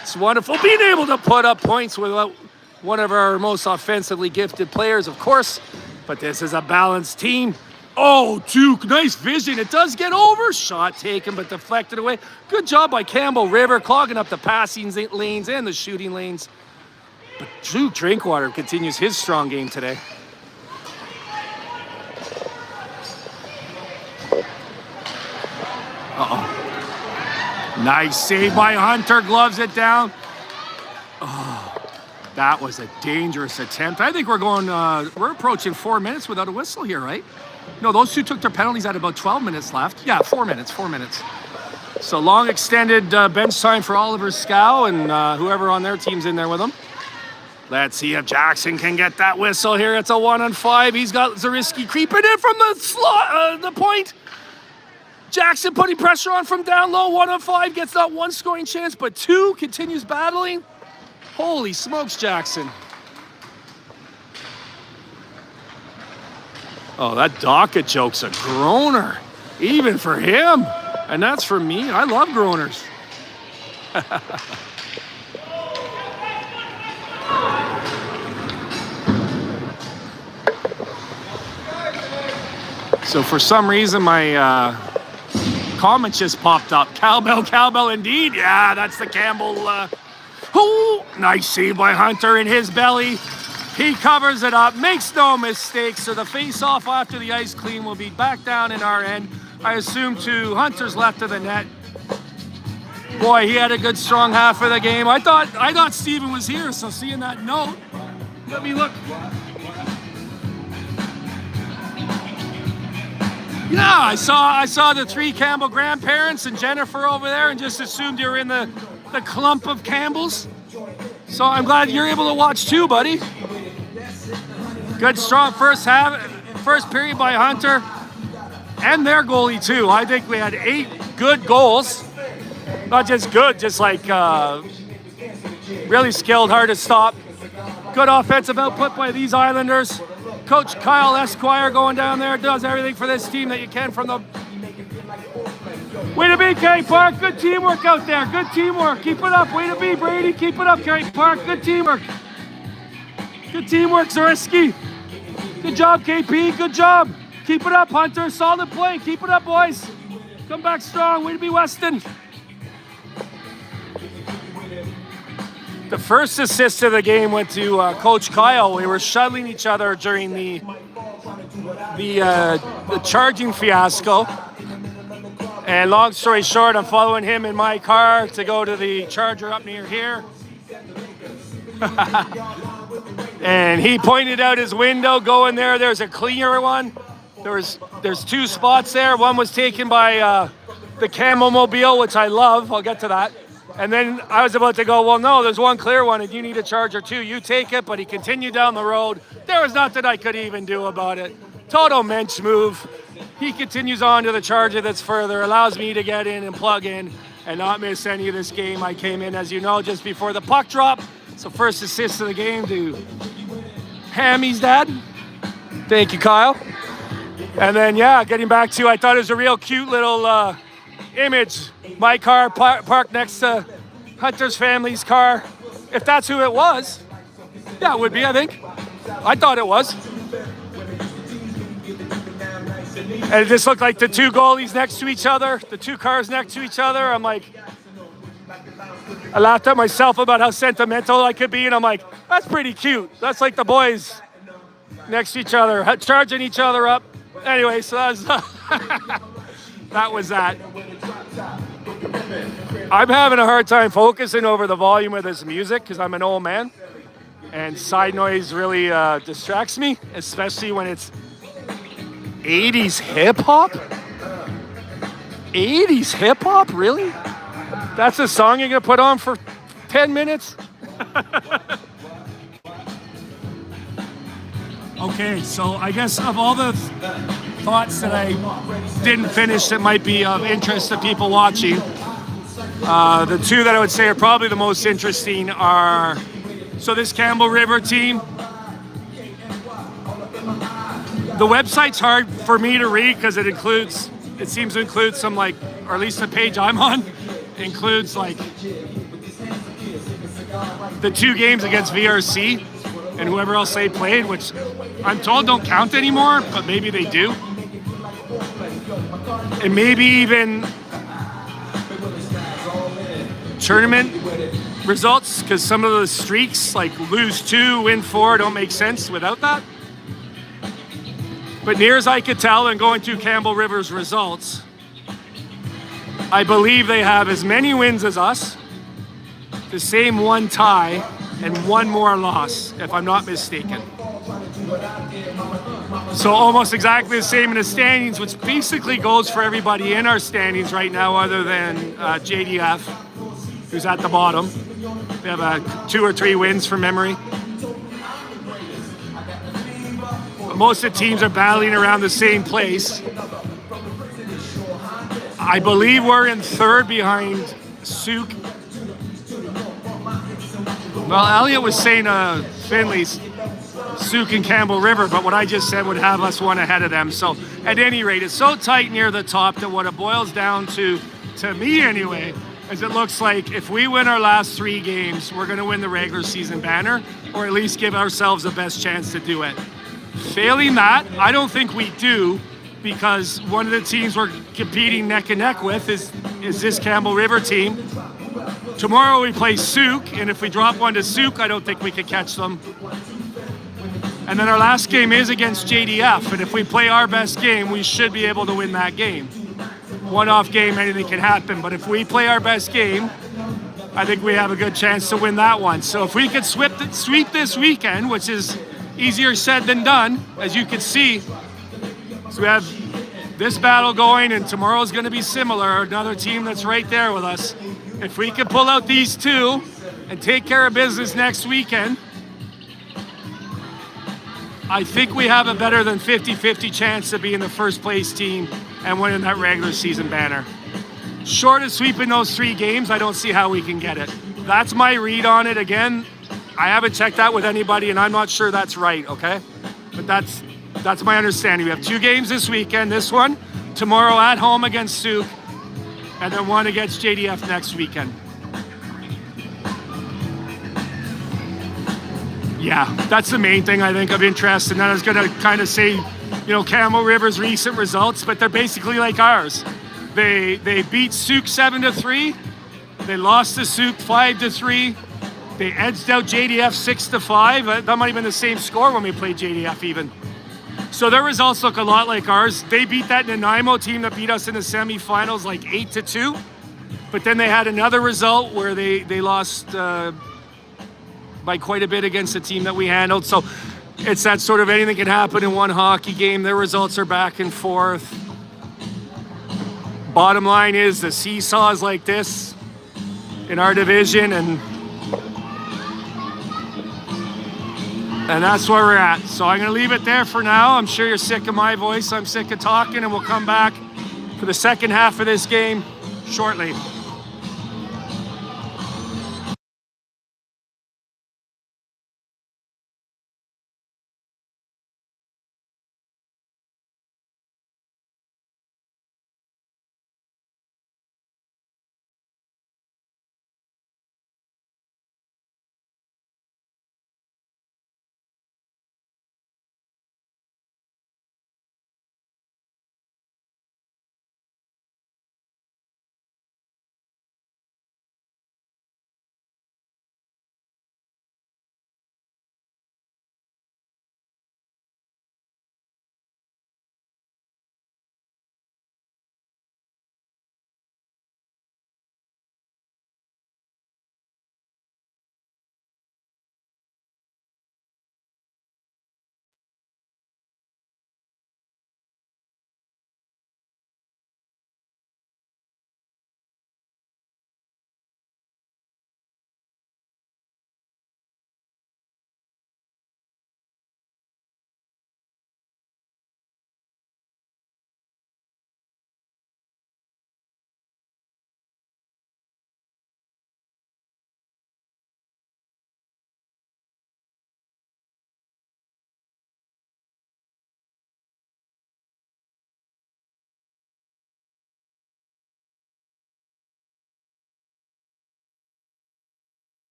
It's wonderful being able to put up points without one of our most offensively gifted players, of course, but this is a balanced team. Oh, Duke, nice vision. It does get over. Shot taken, but deflected away. Good job by Campbell River, clogging up the passing lanes and the shooting lanes. But Duke Drinkwater continues his strong game today. Uh-oh. Nice save by Hunter, gloves it down. Oh, that was a dangerous attempt. I think we're approaching 4 minutes without a whistle here, right? No, those two took their penalties at about 12 minutes left. Yeah, 4 minutes. So long extended bench time for Oliver Scow and whoever on their team's in there with him. Let's see if Jackson can get that whistle here. It's a 1-on-5. He's got Zariski creeping in from the slot, the point. Jackson putting pressure on from down low. 1-on-5 gets not one scoring chance, but 2, continues battling. Holy smokes, Jackson. Oh, that Dockett joke's a groaner, even for him. And that's for me. I love groaners. So for some reason, my comments just popped up. Cowbell indeed. Yeah, that's the Campbell. Oh, nice save by Hunter in his belly. He covers it up, makes no mistake. So the face-off after the ice clean will be back down in our end. I assume to Hunter's left of the net. Boy, he had a good strong half of the game. I thought Steven was here, so seeing that note, let me look. Yeah, I saw the 3 Campbell grandparents and Jennifer over there, and just assumed you were in the clump of Campbells. So I'm glad you're able to watch too, buddy. Good strong first period by Hunter and their goalie too. I think we had 8 good goals. Not just good, just like really skilled, hard to stop. Good offensive output by these Islanders. Coach Kyle Esquire going down there, does everything for this team that you can from the... Way to be, Kerry Park. Good teamwork out there. Good teamwork. Keep it up. Way to be, Brady. Keep it up, Kerry Park. Good teamwork. Good teamwork, Zariski. Good job, KP. Good job. Keep it up, Hunter. Solid play. Keep it up, boys. Come back strong. Way to be, Weston. The first assist of the game went to Coach Kyle. We were shuttling each other during the charging fiasco. And long story short, I'm following him in my car to go to the charger up near here. And he pointed out his window, go in there. There's a cleaner one. There's 2 spots there. One was taken by the Campbell mobile, which I love. I'll get to that. And then I was about to go, well, no, there's one clear one and you need a charger too. You take it, but he continued down the road. There was nothing I could even do about it. Total mensch move. He continues on to the charger that's further, allows me to get in and plug in and not miss any of this game. I came in, as you know, just before the puck drop. So first assist of the game to Hammy's dad. Thank you, Kyle. And then, yeah, getting back to, I thought it was a real cute little image. My car parked next to Hunter's family's car. If that's who it was, yeah, it would be, I think. I thought it was. And it just looked like the 2 goalies next to each other, the 2 cars next to each other. I'm like, I laughed at myself about how sentimental I could be, and I'm like, that's pretty cute. That's like the boys next to each other, charging each other up. Anyway, so that was, that was that. I'm having a hard time focusing over the volume of this music because I'm an old man, and side noise really distracts me, especially when it's 80s hip hop? 80s hip hop, really? That's a song you're gonna put on for 10 minutes? Okay, so I guess of all the thoughts that I didn't finish that might be of interest to people watching, the 2 that I would say are probably the most interesting are, so this Campbell River team, the website's hard for me to read because it seems to include some, like, or at least the page I'm on, includes like the 2 games against VRC and whoever else they played, which I'm told don't count anymore, but maybe they do. And maybe even tournament results, because some of the streaks, like lose 2, win 4, don't make sense without that. But near as I could tell, and going through Campbell River's results, I believe they have as many wins as us, the same 1 tie, and 1 more loss, if I'm not mistaken. So almost exactly the same in the standings, which basically goes for everybody in our standings right now other than JDF, who's at the bottom. They have 2 or 3 wins from memory. Most of the teams are battling around the same place. I believe we're in 3rd behind Souk. Well, Elliot was saying Finley's, Souk and Campbell River, but what I just said would have us 1 ahead of them. So at any rate, it's so tight near the top that what it boils down to me anyway, is it looks like if we win our last 3 games, we're going to win the regular season banner, or at least give ourselves the best chance to do it. Failing that, I don't think we do, because one of the teams we're competing neck and neck with is this Campbell River team. Tomorrow we play Souk, and if we drop 1 to Souk, I don't think we could catch them. And then our last game is against JDF, and if we play our best game, we should be able to win that game. One-off game, anything can happen, but if we play our best game, I think we have a good chance to win that one. So if we could sweep this weekend, which is easier said than done, as you can see. So we have this battle going, and tomorrow's going to be similar. Another team that's right there with us. If we can pull out these 2 and take care of business next weekend, I think we have a better than 50-50 chance to be in the first place team and winning that regular season banner. Short of sweeping those 3 games, I don't see how we can get it. That's my read on it. Again, I haven't checked that with anybody, and I'm not sure that's right, okay? But that's my understanding. We have 2 games this weekend. This one, tomorrow at home against Souk, and then 1 against JDF next weekend. Yeah, that's the main thing I think of interest. And then I was going to kind of say, Campbell River's recent results, but they're basically like ours. They beat Souk 7-3. They lost to Souk 5-3. They edged out JDF 6-5. That might have been the same score when we played JDF even. So their results look a lot like ours. They beat that Nanaimo team that beat us in the semifinals like 8-2. But then they had another result where they lost by quite a bit against the team that we handled. So it's that sort of anything can happen in one hockey game. Their results are back and forth. Bottom line is the seesaw is like this in our division, and that's where we're at. So I'm going to leave it there for now. I'm sure you're sick of my voice. I'm sick of talking, and we'll come back for the second half of this game shortly.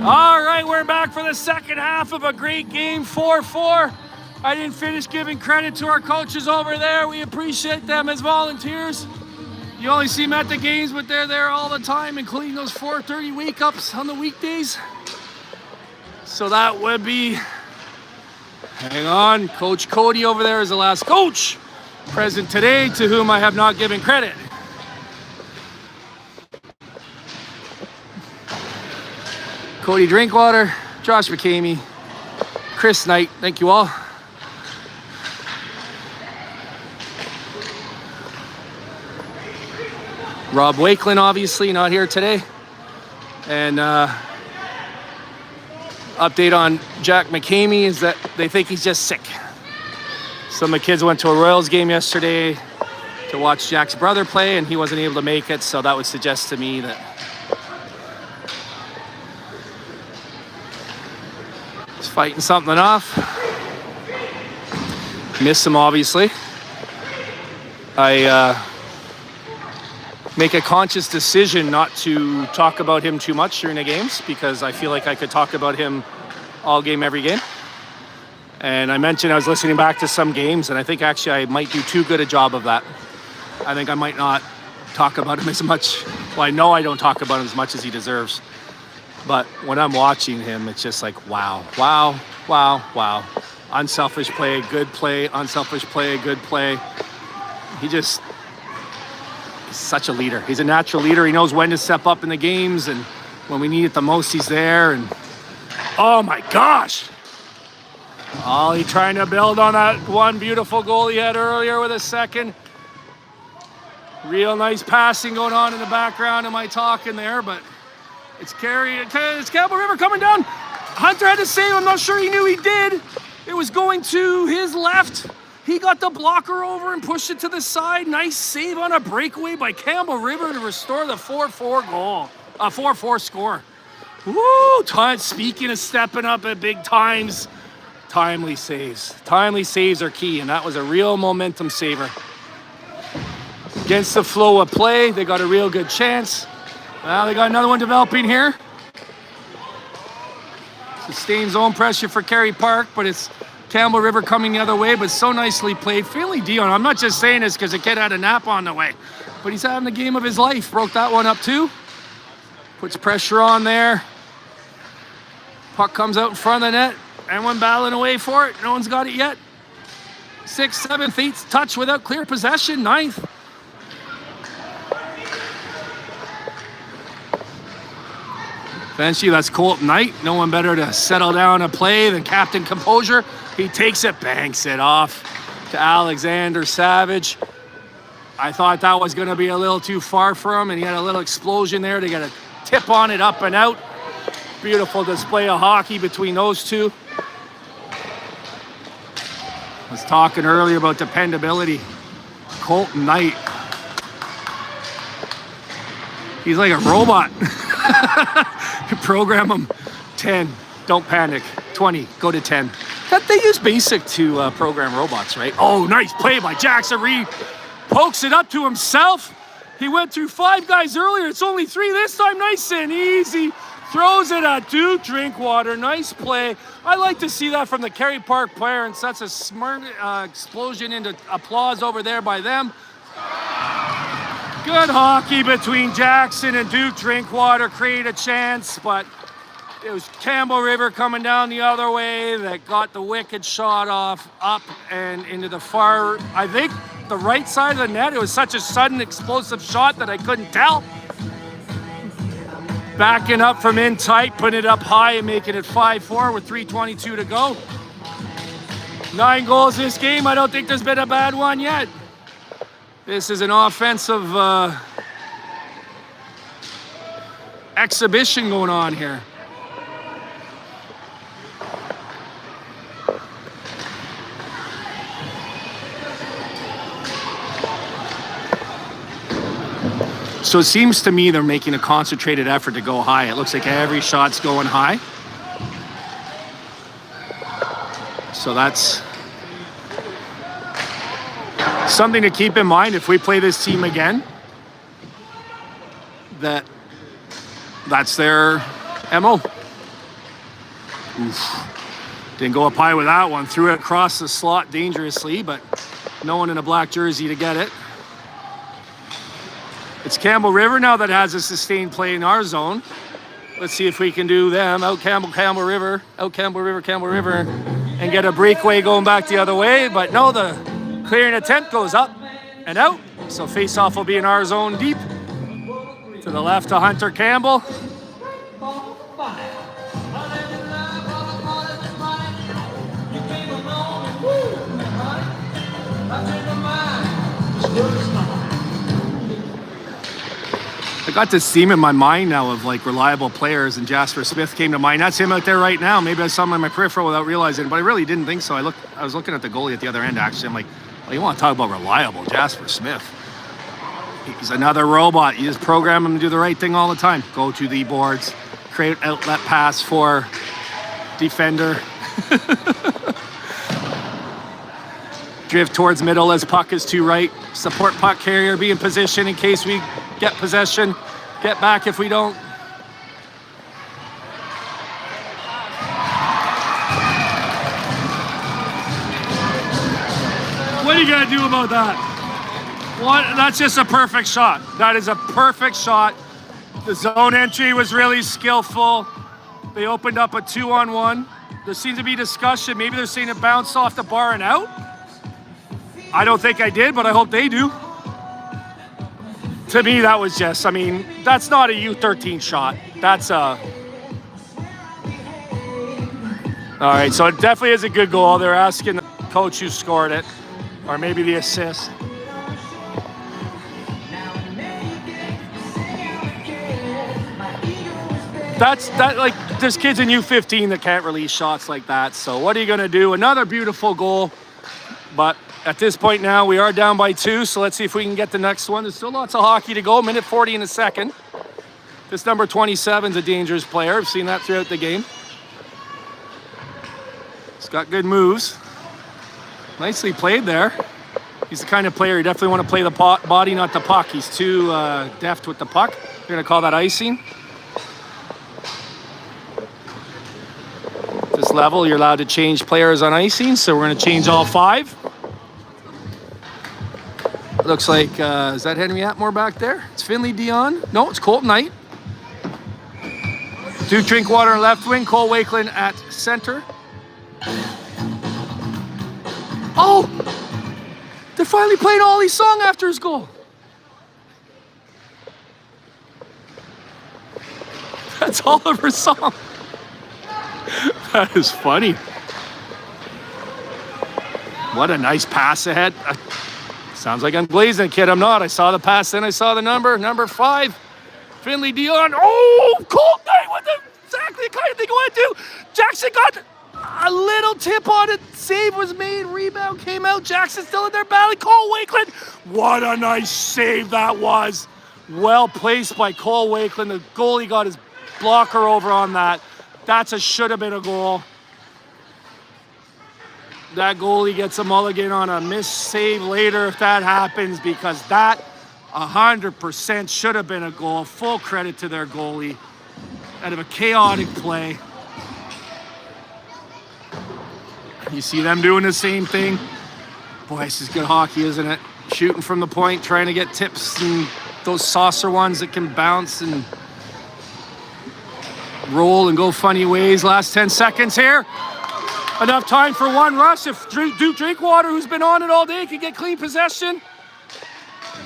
All right, we're back for the second half of a great game, 4-4. I didn't finish giving credit to our coaches over there. We appreciate them as volunteers. You only see them at the games, but they're there all the time, including those 4:30 wake-ups on the weekdays. So that would be, hang on, Coach Cody over there is the last coach present today to whom I have not given credit. Cody Drinkwater, Josh McCamey, Chris Knight, thank you all. Rob Wakeland, obviously, not here today. And update on Jack McCamey is that they think he's just sick. Some of the kids went to a Royals game yesterday to watch Jack's brother play, and he wasn't able to make it, so that would suggest to me that he's fighting something off. Miss him, obviously. I make a conscious decision not to talk about him too much during the games because I feel like I could talk about him all game, every game. And I mentioned I was listening back to some games, and I think actually I might do too good a job of that. I think I might not talk about him as much. Well, I know I don't talk about him as much as he deserves. But when I'm watching him, it's just like, wow, wow, wow, wow. Unselfish play, good play, unselfish play, good play. He's such a leader. He's a natural leader. He knows when to step up in the games, and when we need it the most, he's there. And oh my gosh. Oh, he's trying to build on that one beautiful goal he had earlier with a second. Real nice passing going on in the background. Am I talking there? But it's Kerry. It's Campbell River coming down. Hunter had to save. I'm not sure he knew he did. It was going to his left. He got the blocker over and pushed it to the side. Nice save on a breakaway by Campbell River to restore the 4-4 goal. 4-4 score. Woo! Speaking of stepping up at big times, timely saves. Timely saves are key, and that was a real momentum saver. Against the flow of play, they got a real good chance. Well, they got another one developing here. Sustained zone pressure for Kerry Park, but it's Campbell River coming the other way, but so nicely played. Finley Dion, I'm not just saying this because the kid had a nap on the way, but he's having the game of his life. Broke that one up too. Puts pressure on there. Puck comes out in front of the net. Everyone battling away for it. No one's got it yet. 6th, 7th, 8th touch without clear possession. 9th. Eventually, that's Colton Knight. No one better to settle down a play than Captain Composure. He takes it, banks it off to Alexander Savage. I thought that was going to be a little too far for him, and he had a little explosion there to get a tip on it up and out. Beautiful display of hockey between those two. I was talking earlier about dependability. Colton Knight. He's like a robot. Program him. 10, don't panic. 20, go to 10. They use basic to program robots, right? Oh, nice play by Jackson Reed. Pokes it up to himself. He went through 5 guys earlier. It's only 3 this time. Nice and easy. Throws it at Duke Drinkwater. Nice play. I like to see that from the Kerry Park player, and such a smart explosion into applause over there by them. Good hockey between Jackson and Duke Drinkwater. Create a chance, but it was Campbell River coming down the other way that got the wicked shot off up and into the far, I think, the right side of the net. It was such a sudden explosive shot that I couldn't tell. Backing up from in tight, putting it up high and making it 5-4 with 3:22 to go. 9 goals this game. I don't think there's been a bad one yet. This is an offensive exhibition going on here. So it seems to me they're making a concentrated effort to go high. It looks like every shot's going high. So that's something to keep in mind if we play this team again. That's their MO. Oof. Didn't go up high with that one. Threw it across the slot dangerously, but no one in a black jersey to get it. It's Campbell River now that has a sustained play in our zone. Let's see if we can do them. Out Campbell River, and get a breakaway going back the other way. But no, the clearing attempt goes up and out. So face-off will be in our zone deep. To the left of Hunter Campbell. I got this theme in my mind now of like reliable players, and Jasper Smith came to mind. That's him out there right now. Maybe I saw him in my peripheral without realizing, but I really didn't think so. I was looking at the goalie at the other end actually. I'm like, well, you want to talk about reliable, Jasper Smith. He's another robot. You just program him to do the right thing all the time. Go to the boards, create outlet pass for defender. Drift towards middle as puck is to right. Support puck carrier, be in position in case we get possession. Get back if we don't. What are you gonna do about that? What? That's just a perfect shot. That is a perfect shot. The zone entry was really skillful. They opened up a 2-on-1. There seems to be discussion. Maybe they're saying it bounced off the bar and out. I don't think I did, but I hope they do. To me, that was just, I mean, that's not a U13 shot. That's a... All right, so it definitely is a good goal. They're asking the coach who scored it, or maybe the assist. Like, there's kids in U15 that can't release shots like that. So what are you gonna do? Another beautiful goal, but at this point now, we are down by 2, so let's see if we can get the next one. There's still lots of hockey to go, minute 40 in the second. This number 27 is a dangerous player. I've seen that throughout the game. He's got good moves. Nicely played there. He's the kind of player you definitely want to play the body, not the puck. He's too deft with the puck. You're going to call that icing. This level, you're allowed to change players on icing, so we're going to change all 5. Looks like, is that Henry Atmore back there? It's Finley Dion. No, it's Colt Knight. Duke Drinkwater on left wing, Cole Wakeland at center. Oh! They're finally playing Ollie's song after his goal. That's Oliver's song. That is funny. What a nice pass ahead. Sounds like I'm blazing, kid. I'm not. I saw the pass, then I saw the number 5. Finley Dion. Oh, Colt Knight with exactly the kind of thing I want to do. Jackson got a little tip on it. Save was made. Rebound came out. Jackson still in there battling. Cole Wakeland. What a nice save that was. Well placed by Cole Wakeland. The goalie got his blocker over on that. That's a should have been a goal. That goalie gets a mulligan on a missed save later if that happens, because that 100% should have been a goal. Full credit to their goalie out of a chaotic play. You see them doing the same thing. Boy, this is good hockey, isn't it? Shooting from the point, trying to get tips and those saucer ones that can bounce and roll and go funny ways. Last 10 seconds here. Enough time for one rush. If Duke Drinkwater, who's been on it all day, could get clean possession.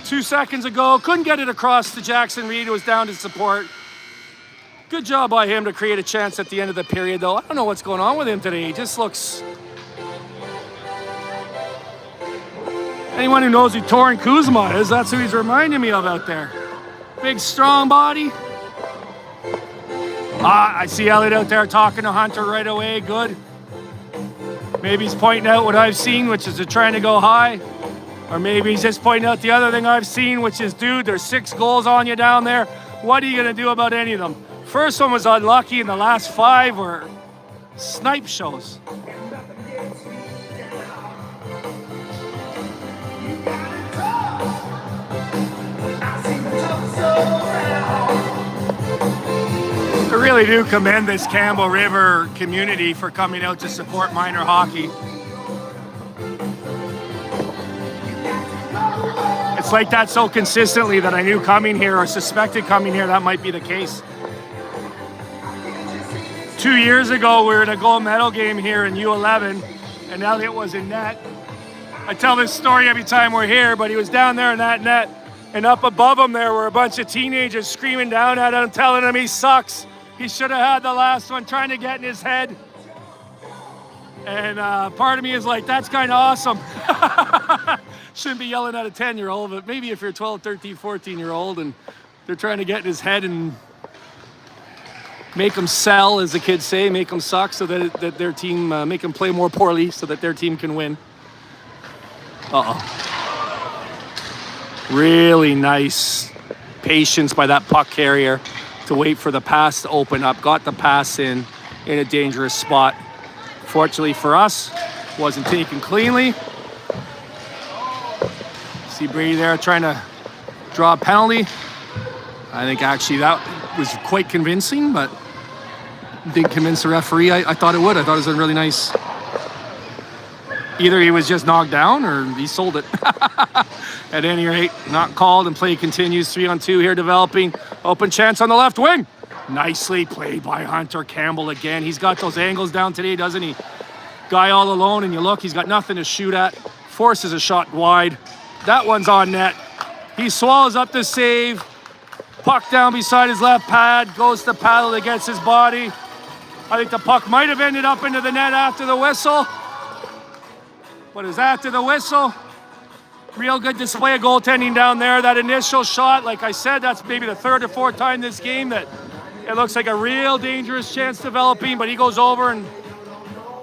2 seconds ago, couldn't get it across to Jackson Reed, who was down to support. Good job by him to create a chance at the end of the period, though. I don't know what's going on with him today. He just looks... Anyone who knows who Torin Kuzma is, that's who he's reminding me of out there. Big, strong body. I see Elliot out there talking to Hunter right away. Good. Maybe he's pointing out what I've seen, which is they're trying to go high. Or maybe he's just pointing out the other thing I've seen, which is, dude, there's 6 goals on you down there. What are you going to do about any of them? First one was unlucky, and the last 5 were snipe shows. It really do commend this Campbell River community for coming out to support minor hockey. It's like that so consistently that I knew coming here or suspected coming here that might be the case. 2 years ago, we were in a gold medal game here in U11, and Elliot was in net. I tell this story every time we're here, but he was down there in that net, and up above him there were a bunch of teenagers screaming down at him, telling him he sucks. He should have had the last one, trying to get in his head. And part of me is like, that's kind of awesome. Shouldn't be yelling at a 10-year-old, but maybe if you're 12, 13, 14-year-old and they're trying to get in his head and make them sell, as the kids say, make them suck so that their team, make them play more poorly so that their team can win. Uh-oh. Really nice patience by that puck carrier to wait for the pass to open up. Got the pass in a dangerous spot. Fortunately for us, wasn't taken cleanly. See Brady there trying to draw a penalty. I think actually that was quite convincing, but didn't convince the referee. I thought it would. I thought it was a really nice. Either he was just knocked down or he sold it. At any rate, not called, and play continues. 3-on-2 here developing. Open chance on the left wing. Nicely played by Hunter Campbell again. He's got those angles down today, doesn't he? Guy all alone, and you look, he's got nothing to shoot at. Forces a shot wide. That one's on net. He swallows up the save. Puck down beside his left pad. Goes to paddle against his body. I think the puck might have ended up into the net after the whistle. But it's after the whistle. Real good display of goaltending down there. That initial shot, like I said, that's maybe the third or fourth time this game that it looks like a real dangerous chance developing, but he goes over and,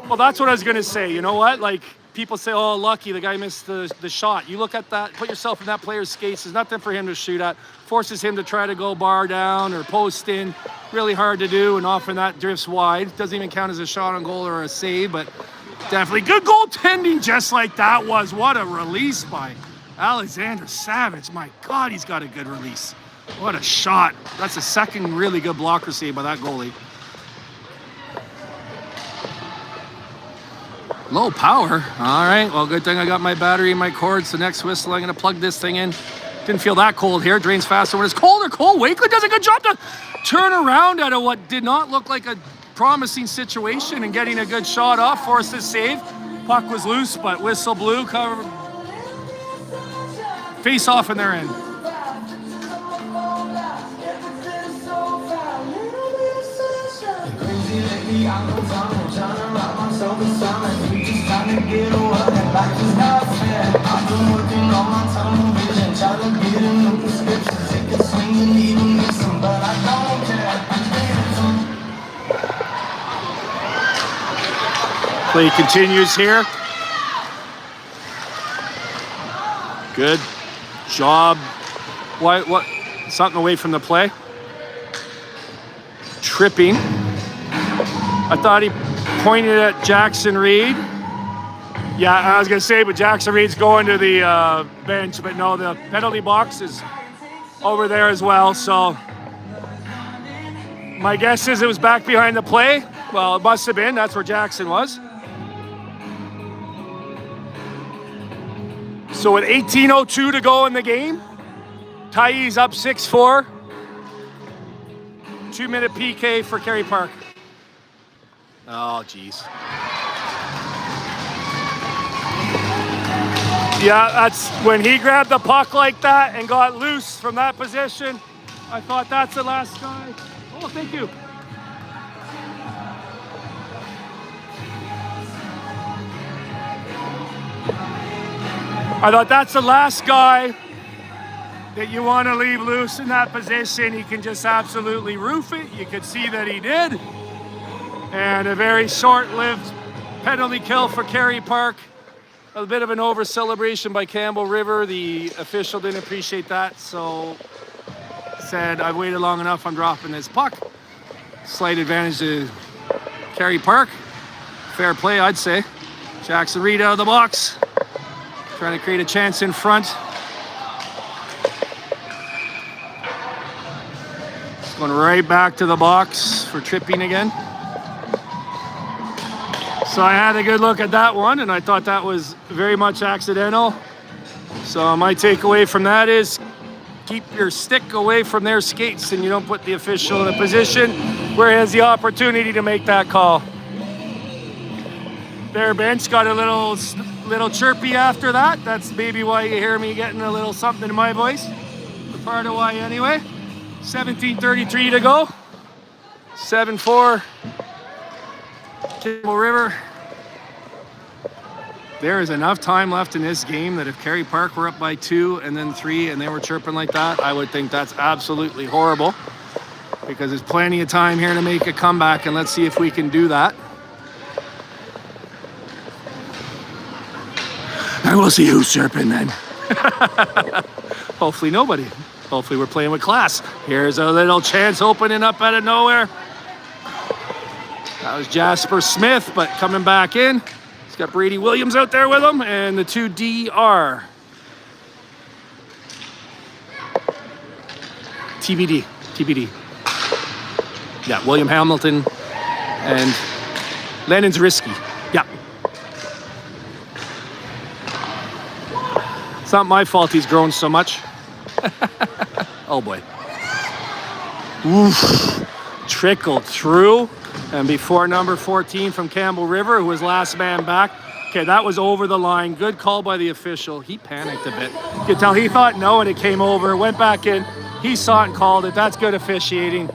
well, that's what I was going to say. You know what? Like, people say, oh, lucky, the guy missed the shot. You look at that, put yourself in that player's skates. There's nothing for him to shoot at. Forces him to try to go bar down or post in. Really hard to do, and often that drifts wide. Doesn't even count as a shot on goal or a save, but definitely good goaltending just like that was. What a release by Alexander Savage. My God, he's got a good release. What a shot. That's the second really good blocker save by that goalie. Low power. All right, well, good thing I got my battery and my cords. The next whistle, I'm going to plug this thing in. Didn't feel that cold here. Drains faster when it's colder. Cole Wakely does a good job to turn around out of what did not look like a promising situation and getting a good shot off. Forced his save. Puck was loose, but whistle blew. Cover. Face off in their end. Play continues here. Good job. What? Something away from the play. Tripping. I thought he pointed at Jackson Reed. Yeah, I was going to say, but Jackson Reed's going to the bench, but no, the penalty box is over there as well. So my guess is it was back behind the play. Well, it must have been. That's where Jackson was. So with 18:02 to go in the game, Tyees up 6-4. 2-minute PK for Kerry Park. Oh, geez. Yeah, that's when he grabbed the puck like that and got loose from that position. I thought that's the last guy. Oh, thank you. I thought that's the last guy that you want to leave loose in that position. He can just absolutely roof it. You could see that he did. And a very short-lived penalty kill for Kerry Park. A bit of an over-celebration by Campbell River. The official didn't appreciate that, so said, I've waited long enough, I'm dropping this puck. Slight advantage to Kerry Park. Fair play, I'd say. Jackson Reed out of the box. Trying to create a chance in front. Going right back to the box for tripping again. So I had a good look at that one, and I thought that was very much accidental. So my takeaway from that is keep your stick away from their skates, and you don't put the official in a position where he has the opportunity to make that call. Their bench got a little chirpy after that. That's maybe why you hear me getting a little something in my voice. Part of why anyway. 17:33 to go. 7-4. Campbell River. There is enough time left in this game that if Kerry Park were up by 2 and then 3 and they were chirping like that, I would think that's absolutely horrible, because there's plenty of time here to make a comeback, and let's see if we can do that. And we'll see who's chirping then. Hopefully nobody. Hopefully we're playing with class. Here's a little chance opening up out of nowhere. That was Jasper Smith, but coming back in. He's got Brady Williams out there with him, and the 2D are TBD. Yeah, William Hamilton and Lennon's risky. Yeah. It's not my fault he's grown so much. Oh boy. Oof. Trickled through. And before number 14 from Campbell River, who was last man back. Okay, that was over the line. Good call by the official. He panicked a bit. You could tell he thought no, and it came over. Went back in. He saw it and called it. That's good officiating.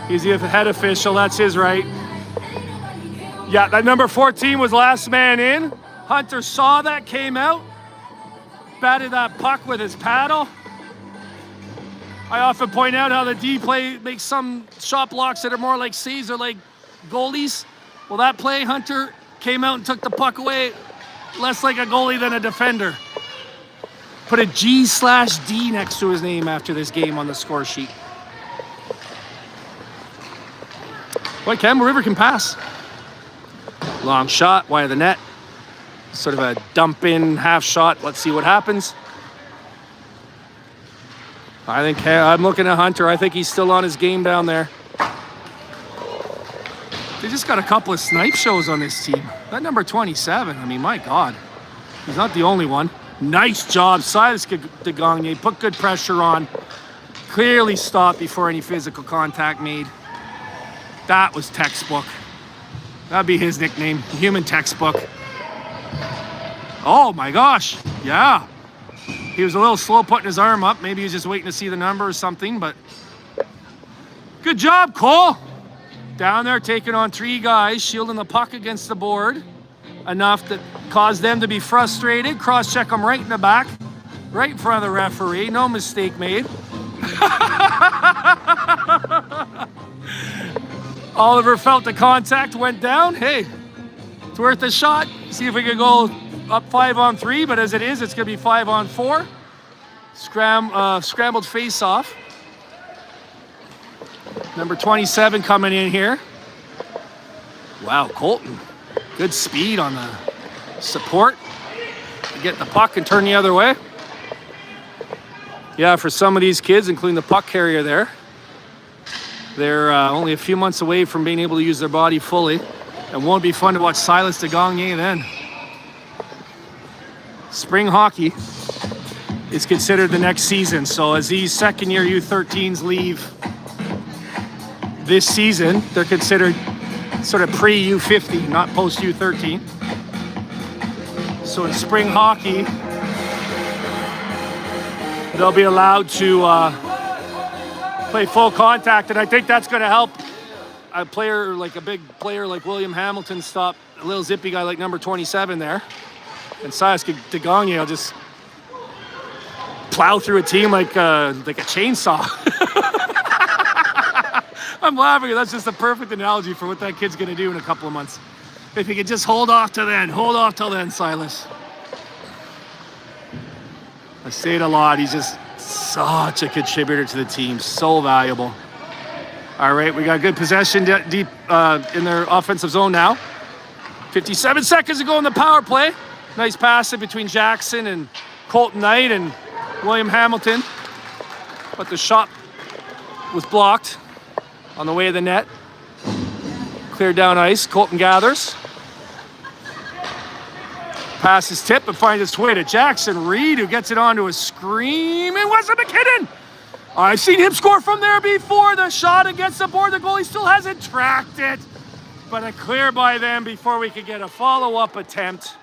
He's the head official. That's his right. Yeah, that number 14 was last man in. Hunter saw that, came out. Batted that puck with his paddle. I often point out how the D play makes some shot blocks that are more like saves or like goalies. Well, that play, Hunter came out and took the puck away less like a goalie than a defender. Put a G/D next to his name after this game on the score sheet. Boy, Campbell River can pass. Long shot, wide of the net. Sort of a dump in half shot. Let's see what happens. I think I'm looking at Hunter. I think he's still on his game down there. They just got a couple of snipe shows on this team. That number 27, I mean, my God. He's not the only one. Nice job, Silas DeGagne. Put good pressure on. Clearly stopped before any physical contact made. That was textbook. That'd be his nickname, human textbook. Oh my gosh, yeah. He was a little slow putting his arm up. Maybe he was just waiting to see the number or something, but good job, Cole. Down there taking on 3 guys, shielding the puck against the board. Enough that caused them to be frustrated. Cross-check them right in the back, right in front of the referee. No mistake made. Oliver felt the contact, went down. Hey, it's worth a shot. See if we can go up 5-on-3, but as it is, it's going to be 5-on-4. Scrambled face-off. Number 27 coming in here. Wow, Colton. Good speed on the support. Get the puck and turn the other way. Yeah, for some of these kids, including the puck carrier there, they're only a few months away from being able to use their body fully. It won't be fun to watch Silas DeGagne then. Spring hockey is considered the next season. So as these second-year U13s leave this season, they're considered sort of pre-U50, not post-U13. So in spring hockey, they'll be allowed to play full contact, and I think that's going to help a big player like William Hamilton stop a little zippy guy like number 27 there. And Silas DeGagne will just plow through a team like a chainsaw. I'm laughing. That's just a perfect analogy for what that kid's going to do in a couple of months. If he could just hold off till then, Silas. I say it a lot. He's just such a contributor to the team. So valuable. All right, we got good possession deep in their offensive zone now. 57 seconds to go in the power play. Nice pass in between Jackson and Colton Knight and William Hamilton. But the shot was blocked on the way to the net. Cleared down ice. Colton gathers. Passes tip and finds its way to Jackson Reed, who gets it onto a scream. And Wesley McKinnon! I've seen him score from there before. The shot against the board. The goalie still hasn't tracked it. But a clear by them before we could get a follow-up attempt.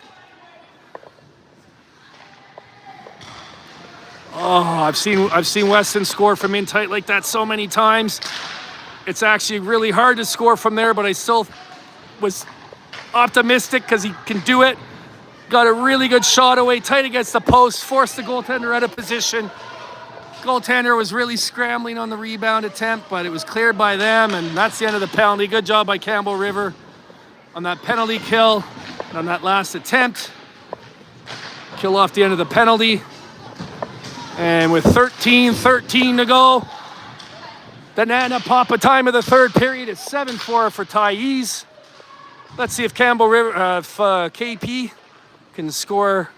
Oh, I've seen Weston score from in tight like that so many times. It's actually really hard to score from there, but I still was optimistic because he can do it. Got a really good shot away, tight against the post, forced the goaltender out of position. Goaltender was really scrambling on the rebound attempt, but it was cleared by them, and that's the end of the penalty. Good job by Campbell River on that penalty kill and on that last attempt. Kill off the end of the penalty. And with 13:13 to go, the Nana Papa time of the third period is 7-4 for Tyees. Let's see if Campbell River, if KP can score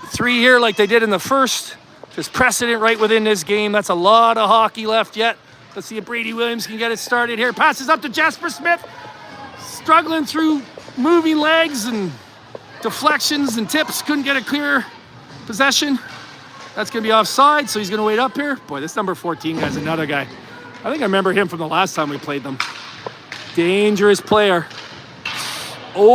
3 here like they did in the first. There's precedent right within this game. That's a lot of hockey left yet. Let's see if Brady Williams can get it started here. Passes up to Jasper Smith. Struggling through moving legs and deflections and tips. Couldn't get a clear possession. That's going to be offside, so he's going to wait up here. Boy, this number 14 guy's another guy. I think I remember him from the last time we played them. Dangerous player. Oh,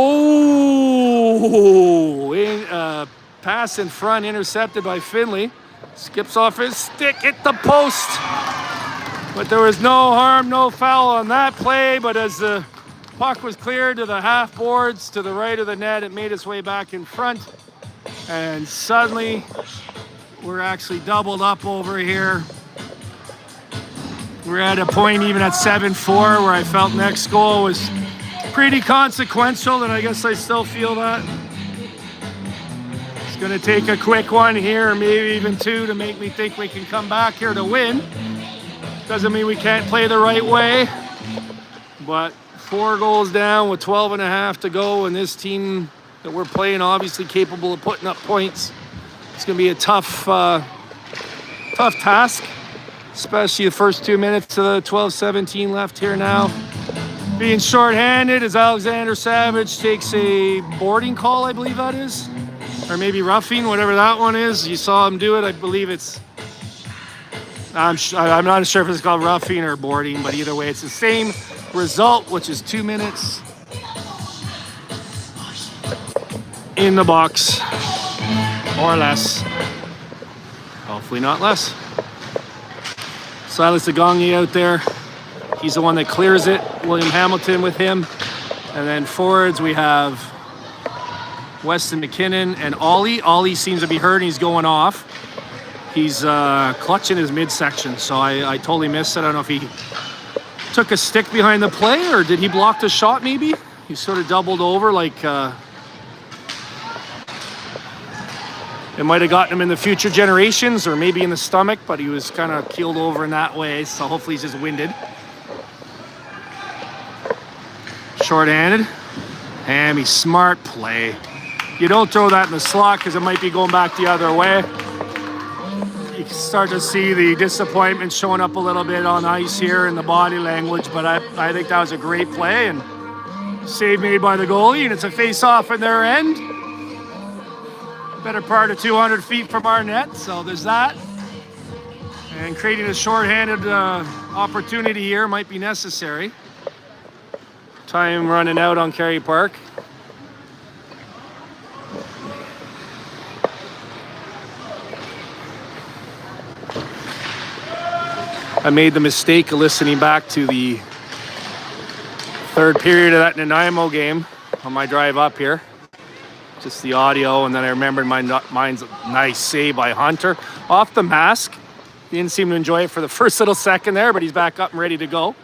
pass in front, intercepted by Finley. Skips off his stick, hit the post. But there was no harm, no foul on that play. But as the puck was cleared to the half boards to the right of the net, it made its way back in front. And suddenly, we're actually doubled up over here. We're at a point even at 7-4 where I felt next goal was pretty consequential, and I guess I still feel that. It's going to take a quick one here, maybe even two, to make me think we can come back here to win. Doesn't mean we can't play the right way, but 4 goals down with 12 and a half to go, and this team that we're playing obviously capable of putting up points. It's going to be a tough task, especially the first 2 minutes of the 12-17 left here now. Being shorthanded as Alexander Savage takes a boarding call, I believe that is. Or maybe roughing, whatever that one is. You saw him do it. I believe it's... I'm not sure if it's called roughing or boarding, but either way, it's the same result, which is 2 minutes in the box. Or less. Hopefully not less. Silas Agongi out there. He's the one that clears it. William Hamilton with him. And then forwards, we have Weston McKinnon and Ollie. Ollie seems to be hurt and he's going off. He's clutching his midsection, so I totally missed it. I don't know if he took a stick behind the play or did he block the shot maybe? He sort of doubled over like... It might have gotten him in the future generations or maybe in the stomach, but he was kind of keeled over in that way, so hopefully he's just winded. Short-handed. Hammy, smart play. You don't throw that in the slot because it might be going back the other way. You can start to see the disappointment showing up a little bit on ice here in the body language, but I think that was a great play and save made by the goalie, and it's a face-off in their end. Better part of 200 feet from our net, so there's that. And creating a short-handed opportunity here might be necessary. Time running out on Kerry Park. I made the mistake of listening back to the third period of that Nanaimo game on my drive up here. Just the audio, and then I remembered mine's nice save by Hunter. Off the mask. He didn't seem to enjoy it for the first little second there, but he's back up and ready to go.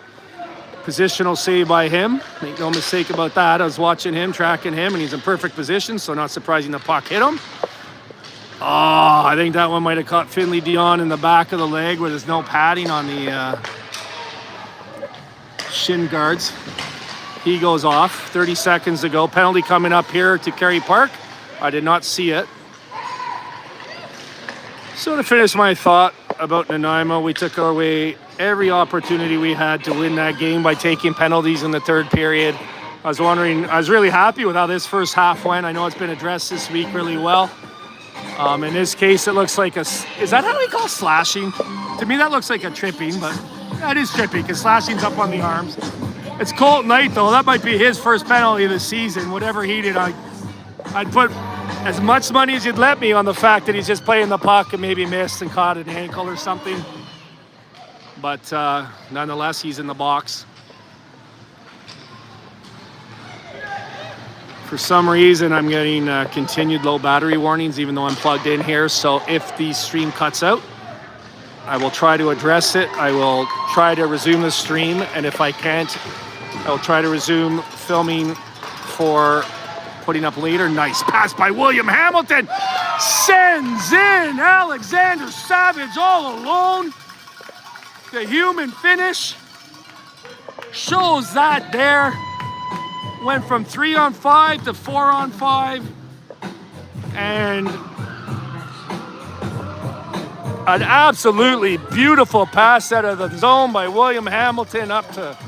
Positional save by him. Make no mistake about that. I was watching him, tracking him, and he's in perfect position, so not surprising the puck hit him. Oh, I think that one might have caught Finley Dion in the back of the leg where there's no padding on the shin guards. He goes off. 30 seconds to go. Penalty coming up here to Kerry Park. I did not see it. So to finish my thought about Nanaimo, we took our way every opportunity we had to win that game by taking penalties in the third period. I was really happy with how this first half went. I know it's been addressed this week really well. In this case, it looks like is that how we call slashing? To me, that looks like a tripping, but that is tripping because slashing's up on the arms. It's Colt Knight, though. That might be his first penalty of the season. Whatever he did, I'd put as much money as you'd let me on the fact that he's just playing the puck and maybe missed and caught an ankle or something. But nonetheless, he's in the box. For some reason, I'm getting continued low battery warnings, even though I'm plugged in here. So if the stream cuts out, I will try to address it. I will try to resume the stream. And if I can't, I will try to resume filming for putting up later. Nice pass by William Hamilton. Sends in Alexander Savage all alone. The human finish shows that there. Went from 3-on-5 to 4-on-5. And an absolutely beautiful pass out of the zone by William Hamilton up to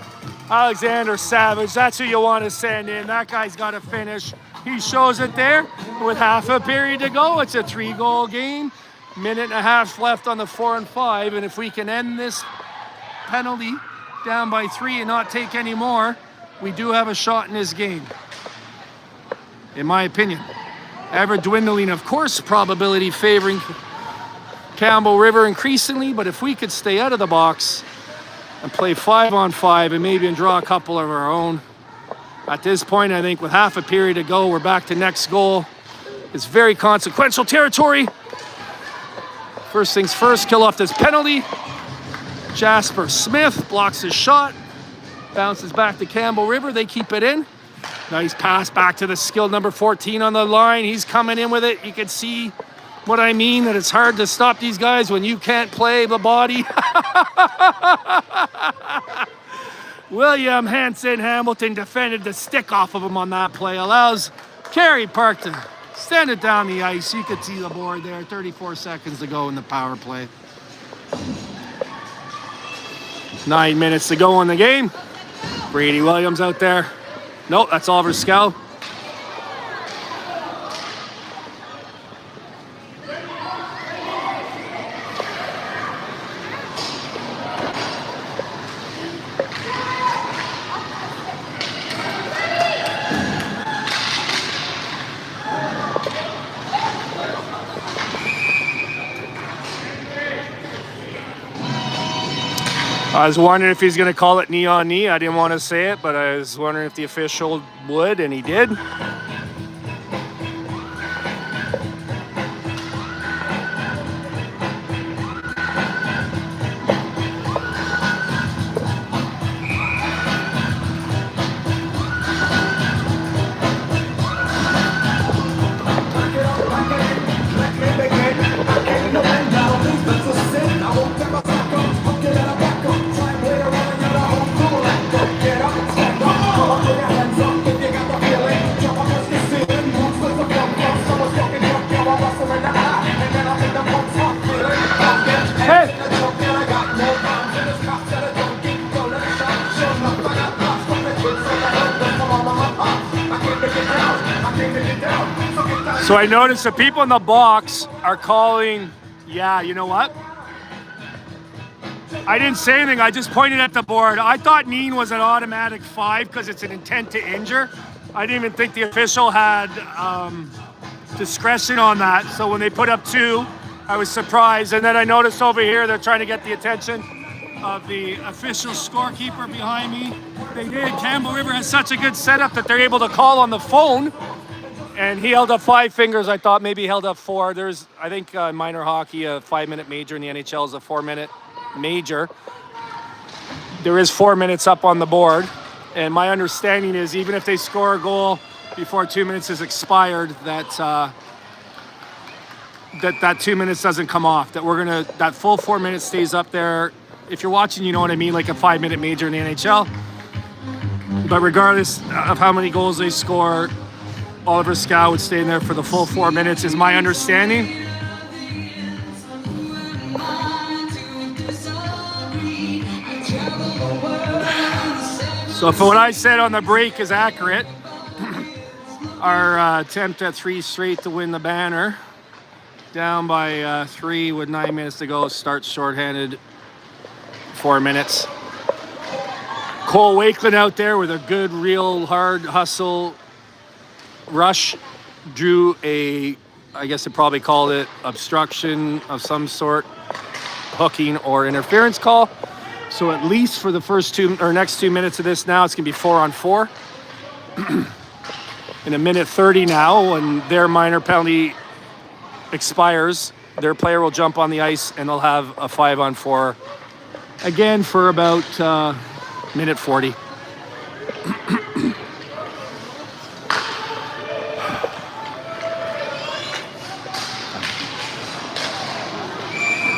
Alexander Savage. That's who you want to send in. That guy's got to finish. He shows it there with half a period to go. It's a 3-goal game. Minute and a half left on the 4-on-5. And if we can end this penalty down by 3 and not take any more, we do have a shot in this game, in my opinion. Ever dwindling, of course, probability favoring Campbell River increasingly, but if we could stay out of the box and play 5-on-5 and maybe draw a couple of our own, at this point, I think with half a period to go, we're back to next goal. It's very consequential territory. First things first, kill off this penalty. Jasper Smith blocks his shot. Bounces back to Campbell River. They keep it in. Nice pass back to the skilled number 14 on the line. He's coming in with it. You can see what I mean, that it's hard to stop these guys when you can't play the body. William Hanson Hamilton defended the stick off of him on that play. Allows Kerry Park to send it down the ice. You could see the board there. 34 seconds to go in the power play. 9 minutes to go in the game. Brady Williams out there. Nope, that's Oliver Scow. I was wondering if he's going to call it knee on knee. I didn't want to say it, but I was wondering if the official would, and he did. So I noticed the people in the box are calling, yeah, you know what? I didn't say anything, I just pointed at the board. I thought Neen was an automatic 5 because it's an intent to injure. I didn't even think the official had discretion on that. So when they put up 2, I was surprised. And then I noticed over here, they're trying to get the attention of the official scorekeeper behind me. They did. Campbell River has such a good setup that they're able to call on the phone. And he held up 5 fingers. I thought maybe he held up 4. There's, I think, minor hockey, a 5-minute major in the NHL is a 4-minute major. There is 4 minutes up on the board. And my understanding is even if they score a goal before 2 minutes is expired, that 2 minutes doesn't come off. That full 4 minutes stays up there. If you're watching, you know what I mean, like a 5-minute major in the NHL. But regardless of how many goals they score, Oliver Scow would stay in there for the full 4 minutes, is my understanding. So if what I said on the break is accurate, our attempt at 3 straight to win the banner, down by 3 with 9 minutes to go, starts shorthanded, 4 minutes. Cole Wakeland out there with a good, real hard hustle rush, drew a, I guess they probably called it obstruction of some sort, hooking or interference call. So at least for the next 2 minutes of this now, it's gonna be 4-on-4. In a minute 30 now, when their minor penalty expires, their player will jump on the ice and they'll have a 5-on-4 again for about minute 40.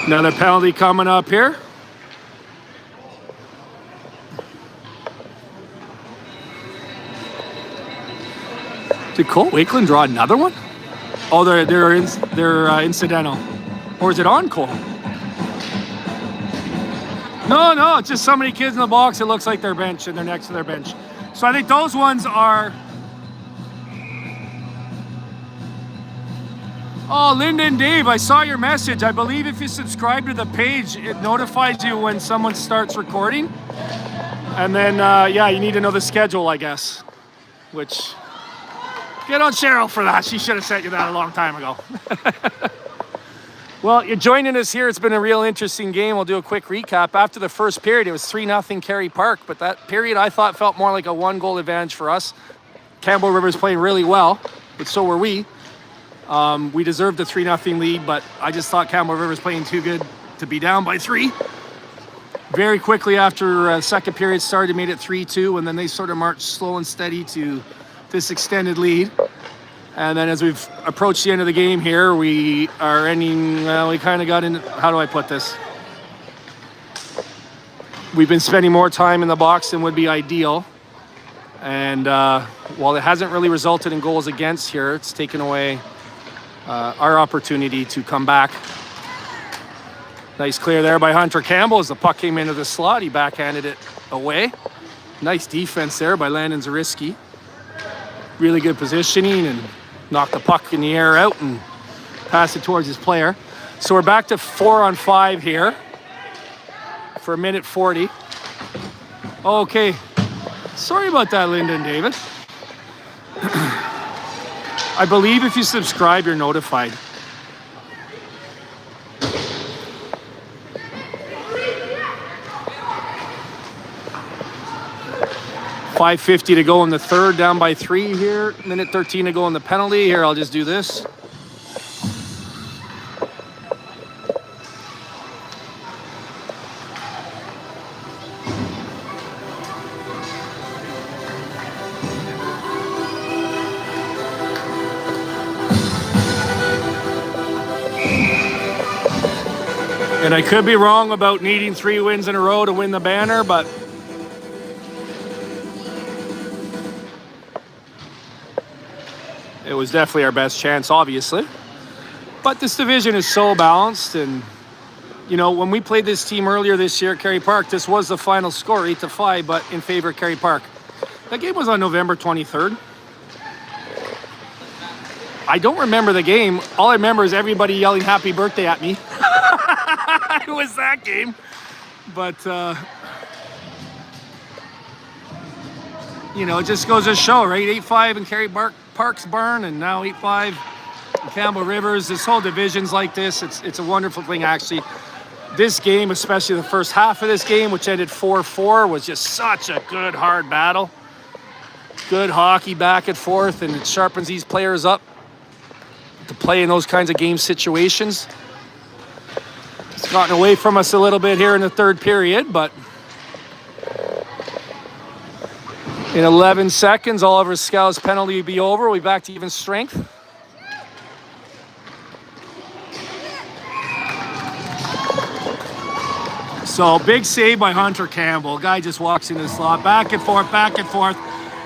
Another penalty coming up here. Did Cole Wakeland draw another one? Oh, they're incidental. Or is it on Cole? No, it's just so many kids in the box. It looks like their bench and they're next to their bench. So I think those ones are... Oh, Linda and Dave, I saw your message. I believe if you subscribe to the page, it notifies you when someone starts recording. And then, yeah, you need to know the schedule, I guess. Which, get on Cheryl for that. She should have sent you that a long time ago. Well, you're joining us here. It's been a real interesting game. We'll do a quick recap. After the first period, it was 3-0 Kerry Park. But that period, I thought, felt more like a 1-goal advantage for us. Campbell Rivers playing really well, but so were we. We deserved a 3-0 lead, but I just thought Campbell Rivers playing too good to be down by 3. Very quickly after second period started, made it 3-2, and then they sort of marched slow and steady to this extended lead. And then as we've approached the end of the game here, we are ending, well, we kind of got in, how do I put this? We've been spending more time in the box than would be ideal. And while it hasn't really resulted in goals against here, it's taken away our opportunity to come back. Nice clear there by Hunter Campbell as the puck came into the slot. He backhanded it away. Nice defense there by Landon Zariski. Really good positioning and knocked the puck in the air out and passed it towards his player. So we're back to 4-on-5 here for a minute 40. Okay. Sorry about that, Linda and David. I believe if you subscribe, you're notified. .550 to go in the third, down by 3 here. Minute 13 to go in the penalty. Here, I'll just do this. And I could be wrong about needing 3 wins in a row to win the banner, but it was definitely our best chance, obviously. But this division is so balanced, and you know, when we played this team earlier this year at Kerry Park, this was the final score, 8-5, but in favor of Kerry Park. That game was on November 23rd. I don't remember the game. All I remember is everybody yelling happy birthday at me. It was that game. But, you know, it just goes to show, right? 8-5 in Kerry Park's barn, and now 8-5 in Campbell Rivers. This whole division's like this. It's a wonderful thing, actually. This game, especially the first half of this game, which ended 4-4, was just such a good, hard battle. Good hockey back and forth, and it sharpens these players up to play in those kinds of game situations. It's gotten away from us a little bit here in the third period, but in 11 seconds, Oliver Scow's penalty will be over. We'll be back to even strength. So big save by Hunter Campbell. Guy just walks in the slot, back and forth, back and forth.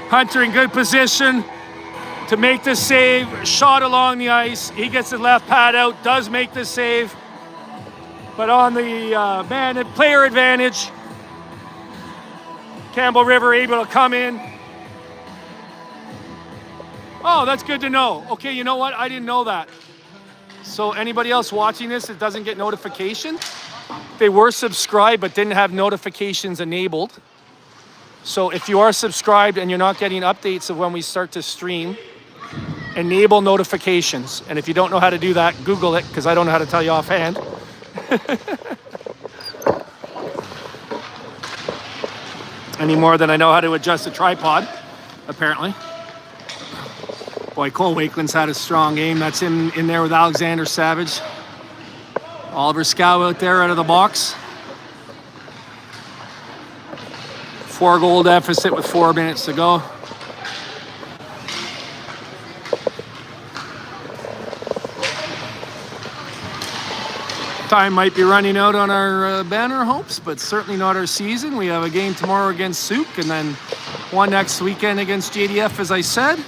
Hunter in good position to make the save. Shot along the ice. He gets the left pad out, does make the save. But on the player advantage, Campbell River able to come in. Oh, that's good to know. Okay, you know what? I didn't know that. So anybody else watching this that doesn't get notification, they were subscribed but didn't have notifications enabled. So if you are subscribed and you're not getting updates of when we start to stream, enable notifications. And if you don't know how to do that, Google it, because I don't know how to tell you offhand. Any more than I know how to adjust a tripod, apparently. Boy, Cole Wakeland's had a strong game. That's him in there with Alexander Savage. Oliver Scow out there out of the box. 4-goal deficit with 4 minutes to go. Time might be running out on our banner hopes, but certainly not our season. We have a game tomorrow against Souk, and then one next weekend against JDF, as I said.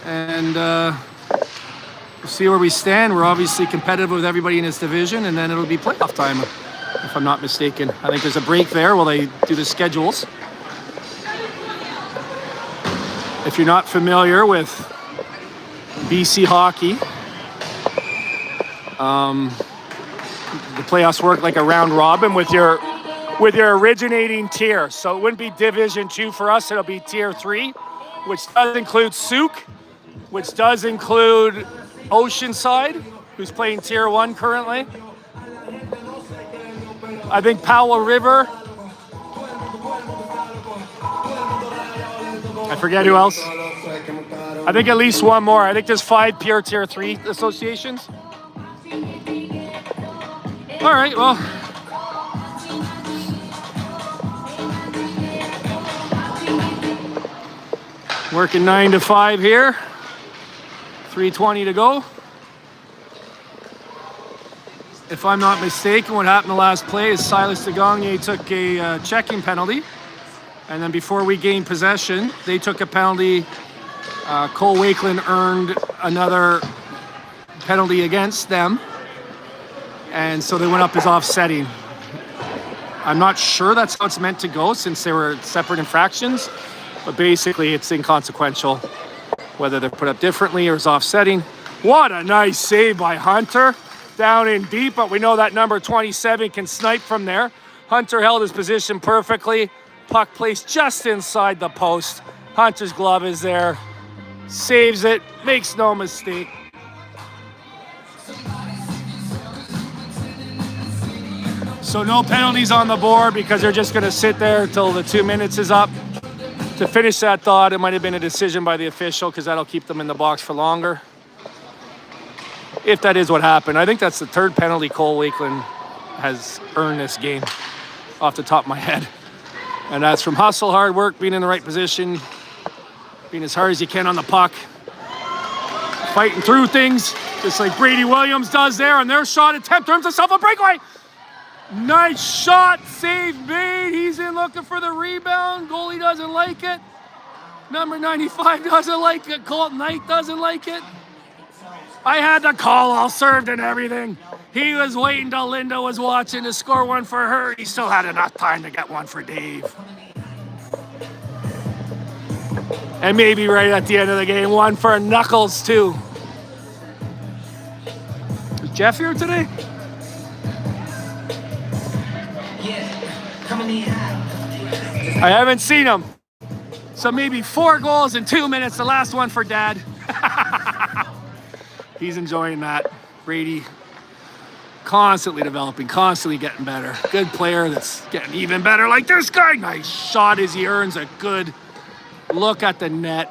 And we'll see where we stand. We're obviously competitive with everybody in this division, and then it'll be playoff time, if I'm not mistaken. I think there's a break there while they do the schedules. If you're not familiar with BC hockey, the playoffs work like a round robin with your originating tier. So it wouldn't be Division 2 for us, it'll be Tier 3, which does include Souk, which does include Oceanside, who's playing Tier 1 currently. I think Powell River. I forget who else. I think at least one more. I think there's 5 pure Tier 3 associations. All right, well. Working 9 to 5 here. 3:20 to go. If I'm not mistaken, what happened the last play is Silas de Gagne took a checking penalty. And then before we gained possession, they took a penalty. Cole Wakeland earned another penalty against them. And so they went up as offsetting. I'm not sure that's how it's meant to go since they were separate infractions. But basically, it's inconsequential whether they're put up differently or is offsetting. What a nice save by Hunter. Down in deep, but we know that number 27 can snipe from there. Hunter held his position perfectly. Puck placed just inside the post. Hunter's glove is there. Saves it, makes no mistake. So no penalties on the board because they're just going to sit there until the 2 minutes is up. To finish that thought, it might have been a decision by the official because that'll keep them in the box for longer. If that is what happened. I think that's the third penalty Cole Wakeland has earned this game off the top of my head. And that's from hustle, hard work, being in the right position, being as hard as you can on the puck, fighting through things, just like Brady Williams does there, and their shot attempt earns himself a breakaway. Nice shot, save made. He's in looking for the rebound. Goalie doesn't like it. Number 95 doesn't like it. Colton Knight doesn't like it. I had the call all served and everything. He was waiting till Linda was watching to score one for her. He still had enough time to get one for Dave. And maybe right at the end of the game, one for Knuckles too. Is Jeff here today? I haven't seen him. So maybe 4 goals in 2 minutes. The last one for Dad. He's enjoying that. Brady constantly developing, constantly getting better. Good player that's getting even better like this guy. Nice shot as he earns a good look at the net.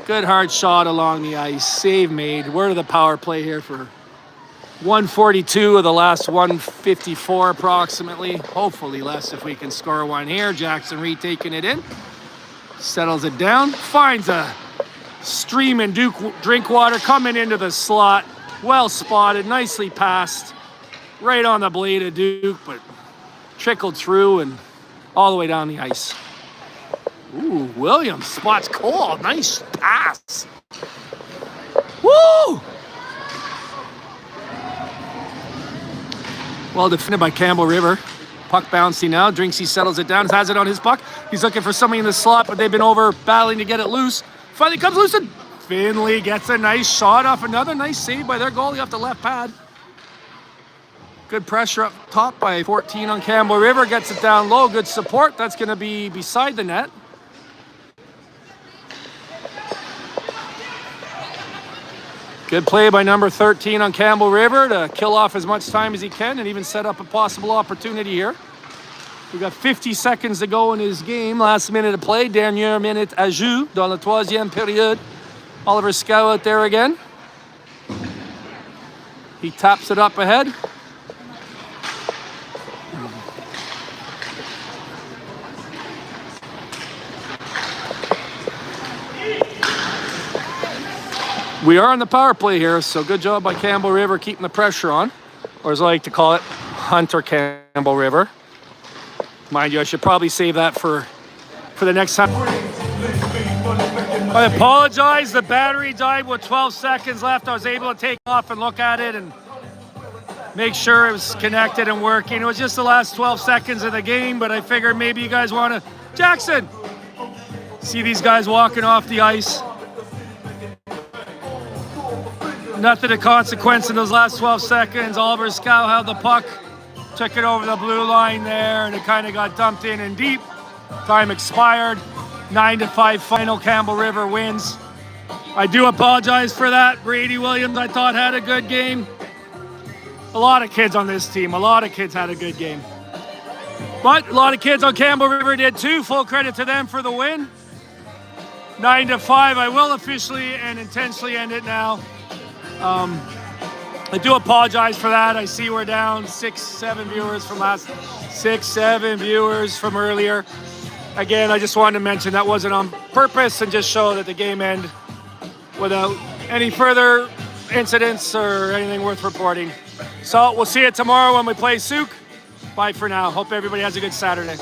Good hard shot along the ice. Save made. We're to the power play here for 142 of the last 154 approximately. Hopefully less if we can score one here. Jackson Reed taking it in. Settles it down. Finds a stream and drink water coming into the slot. Well spotted. Nicely passed. Right on the blade of Duke, but trickled through and all the way down the ice. Ooh, Williams spots Cole. Nice pass. Woo! Well defended by Campbell River. Puck bouncing now. Drinksy settles it down, has it on his puck. He's looking for somebody in the slot, but they've been over battling to get it loose. Finally comes loose, and Finley gets a nice shot off. Another nice save by their goalie off the left pad. Good pressure up top by 14 on Campbell River. Gets it down low. Good support. That's going to be beside the net. Good play by number 13 on Campbell River to kill off as much time as he can and even set up a possible opportunity here. We've got 50 seconds to go in his game. Last minute of play. Dernière minute à jouer dans la troisième période. Oliver Scow out there again. He taps it up ahead. We are on the power play here, so good job by Campbell River keeping the pressure on, or as I like to call it, Hunter Campbell River. Mind you, I should probably save that for the next time. I apologize, the battery died with 12 seconds left. I was able to take off and look at it and make sure it was connected and working. It was just the last 12 seconds of the game, but I figured maybe you guys want to... Jackson! See these guys walking off the ice. Nothing of consequence in those last 12 seconds. Oliver Scow held the puck, took it over the blue line there, and it kind of got dumped in and deep. Time expired. 9-5 final. Campbell River wins. I do apologize for that. Brady Williams, I thought, had a good game. A lot of kids on this team. A lot of kids had a good game. But a lot of kids on Campbell River did too. Full credit to them for the win. 9-5. I will officially and intentionally end it now. I do apologize for that. I see we're down 6-7 viewers from last 6-7 viewers from earlier. Again, I just wanted to mention that wasn't on purpose and just show that the game ended without any further incidents or anything worth reporting. So we'll see you tomorrow when we play Souk. Bye for now. Hope everybody has a good Saturday.